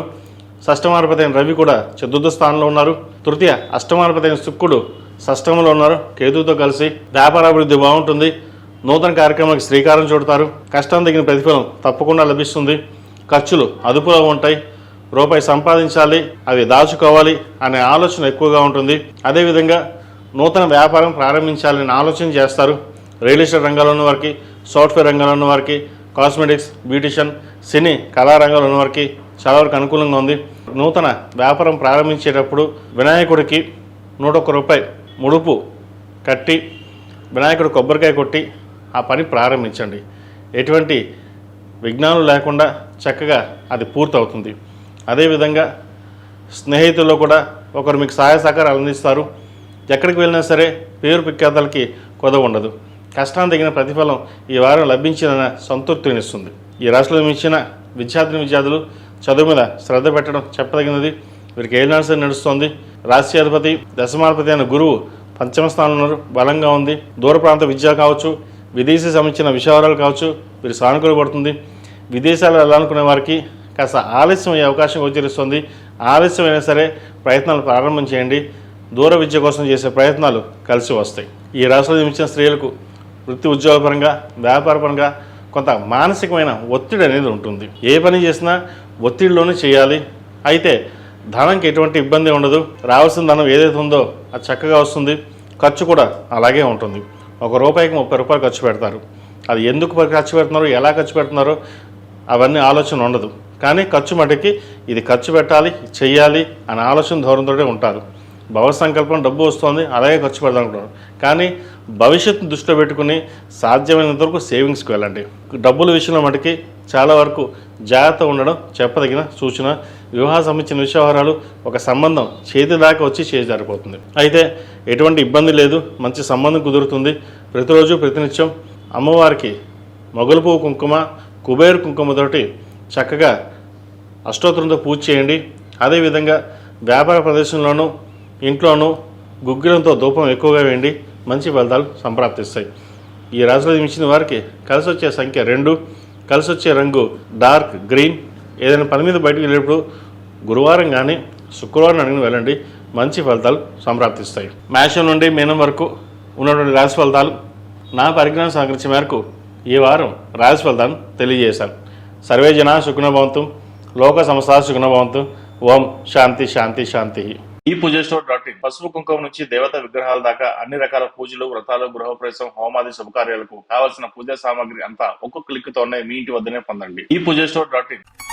షష్టమాధిపతి అయిన రవి కూడా చతుర్థ స్థానంలో ఉన్నారు. తృతీయ అష్టమాధిపతి అయిన శుక్రుడు షష్టంలో ఉన్నారు కేతువుతో కలిసి. వ్యాపారాభివృద్ధి బాగుంటుంది. నూతన కార్యక్రమాలకు శ్రీకారం చుడతారు. కష్టం తగిన ప్రతిఫలం తప్పకుండా లభిస్తుంది. ఖర్చులు అదుపులో ఉంటాయి. రూపాయి సంపాదించాలి, అవి దాచుకోవాలి అనే ఆలోచన ఎక్కువగా ఉంటుంది. అదేవిధంగా నూతన వ్యాపారం ప్రారంభించాలని ఆలోచన చేస్తారు. రియల్ ఎస్టేట్ రంగంలో ఉన్న వారికి, సాఫ్ట్వేర్ రంగంలో ఉన్న వారికి, కాస్మెటిక్స్, బ్యూటిషియన్, సినీ కళారంగంలో ఉన్న వారికి చాలా వరకు అనుకూలంగా ఉంది. నూతన వ్యాపారం ప్రారంభించేటప్పుడు వినాయకుడికి ₹101 ముడుపు కట్టి వినాయకుడు కొబ్బరికాయ కొట్టి ఆ పని ప్రారంభించండి. ఎటువంటి విఘ్నాలు లేకుండా చక్కగా అది పూర్తవుతుంది. అదేవిధంగా స్నేహితుల్లో కూడా ఒకరు మీకు సహాయ సహకారాలు అందిస్తారు. ఎక్కడికి వెళ్ళినా సరే పేరు ప్రఖ్యాతలకి కొదవ ఉండదు. కష్టాన్ని తగిన ప్రతిఫలం ఈ వారం లభించిన సంతృప్తినిస్తుంది. ఈ రాశిలో మించిన విద్యార్థులు చదువు మీద శ్రద్ధ పెట్టడం చెప్పదగినది. వీరికి ఏలినాడ్స్ అని నడుస్తుంది. రాష్ట్రాధిపతి దశమాధిపతి అయిన గురువు పంచమ స్థానంలో బలంగా ఉంది. దూర ప్రాంత విద్య కావచ్చు, విదేశీ సంబంధించిన విషయాలు కావచ్చు, వీరు సానుకూలపడుతుంది. విదేశాలు వెళ్ళాలనుకునే వారికి కాస్త ఆలస్యం అయ్యే అవకాశం గోచరిస్తుంది. ఆలస్యమైనా సరే ప్రయత్నాలు ప్రారంభం చేయండి. దూర విద్య కోసం చేసే ప్రయత్నాలు కలిసి వస్తాయి. ఈ రాశిలో జన్మించిన స్త్రీలకు వృత్తి ఉద్యోగపరంగా, వ్యాపారపరంగా కొంత మానసికమైన ఒత్తిడి అనేది ఉంటుంది. ఏ పని చేసినా ఒత్తిడిలోనే చేయాలి. అయితే ధనంకి ఎటువంటి ఇబ్బంది ఉండదు. రావాల్సిన ధనం ఏదైతే ఉందో అది చక్కగా వస్తుంది. ఖర్చు కూడా అలాగే ఉంటుంది. ₹1కి ₹30 ఖర్చు పెడతారు. అది ఎందుకు ఖర్చు పెడుతున్నారో, ఎలా ఖర్చు పెడుతున్నారో అవన్నీ ఆలోచన ఉండదు. కానీ ఖర్చు మటుకి ఇది ఖర్చు పెట్టాలి, చెయ్యాలి అనే ఆలోచన ధోరణితోనే ఉంటారు. భవ సంకల్పం డబ్బు వస్తుంది, అలాగే ఖర్చు పెడదాం అనుకుంటారు. కానీ భవిష్యత్తును దృష్టిలో పెట్టుకుని సాధ్యమైనంత వరకు సేవింగ్స్కి వెళ్ళండి. డబ్బుల విషయంలో మటుకి చాలా వరకు జాగ్రత్త ఉండడం చెప్పదగిన సూచన. వివాహ సంబంధించిన వ్యవహారాలు, ఒక సంబంధం చేతి దాకా వచ్చి చేజారిపోతుంది. అయితే ఎటువంటి ఇబ్బంది లేదు, మంచి సంబంధం కుదురుతుంది. ప్రతిరోజు ప్రతినిత్యం అమ్మవారికి మొగలు పువ్వు కుంకుమ, కుబేరు కుంకుమతోటి చక్కగా అష్టోత్తరంతో పూజ చేయండి. అదేవిధంగా వ్యాపార ప్రదేశంలోనూ ఇంట్లోనూ గుగ్గిలంతో ధూపం ఎక్కువగా వేయండి. మంచి ఫలితాలు సంప్రాప్తిస్తాయి. ఈ రాశిలో జన్మించిన వారికి కలిసి వచ్చే సంఖ్య 2, కలిసి వచ్చే రంగు డార్క్ గ్రీన్. ఏదైనా పని మీద బయటకు వెళ్ళేటప్పుడు గురువారం కానీ శుక్రవారం అడిగిన వెళ్ళండి, మంచి ఫలితాలు సంప్రాప్తిస్తాయి. మేషం నుండి మీనం వరకు ఉన్నటువంటి రాశి ఫలితాలు నా పరిజ్ఞానం సహకరించే మేరకు ఈ వారం రాశి ఫలితాలను తెలియజేశాను. సర్వే జనా సుఖినో భవంతు, లోక సమస్తా సుఖినో భవంతు. ఓం శాంతి శాంతి శాంతి. ఈ పూజస్టోర్.in పసుపు కుంకుమ నుంచి దేవత విగ్రహాల దాకా అన్ని రకాల పూజలు, వ్రతాలు, గృహప్రవేశం, హోమాది శుభకార్యాలకు కావలసిన పూజా సామాగ్రి అంతా ఒక్కొక్క క్లిక్ తోనే మీ ఇంటి వద్దనే పొందండి. ఈ పూజస్టోర్.in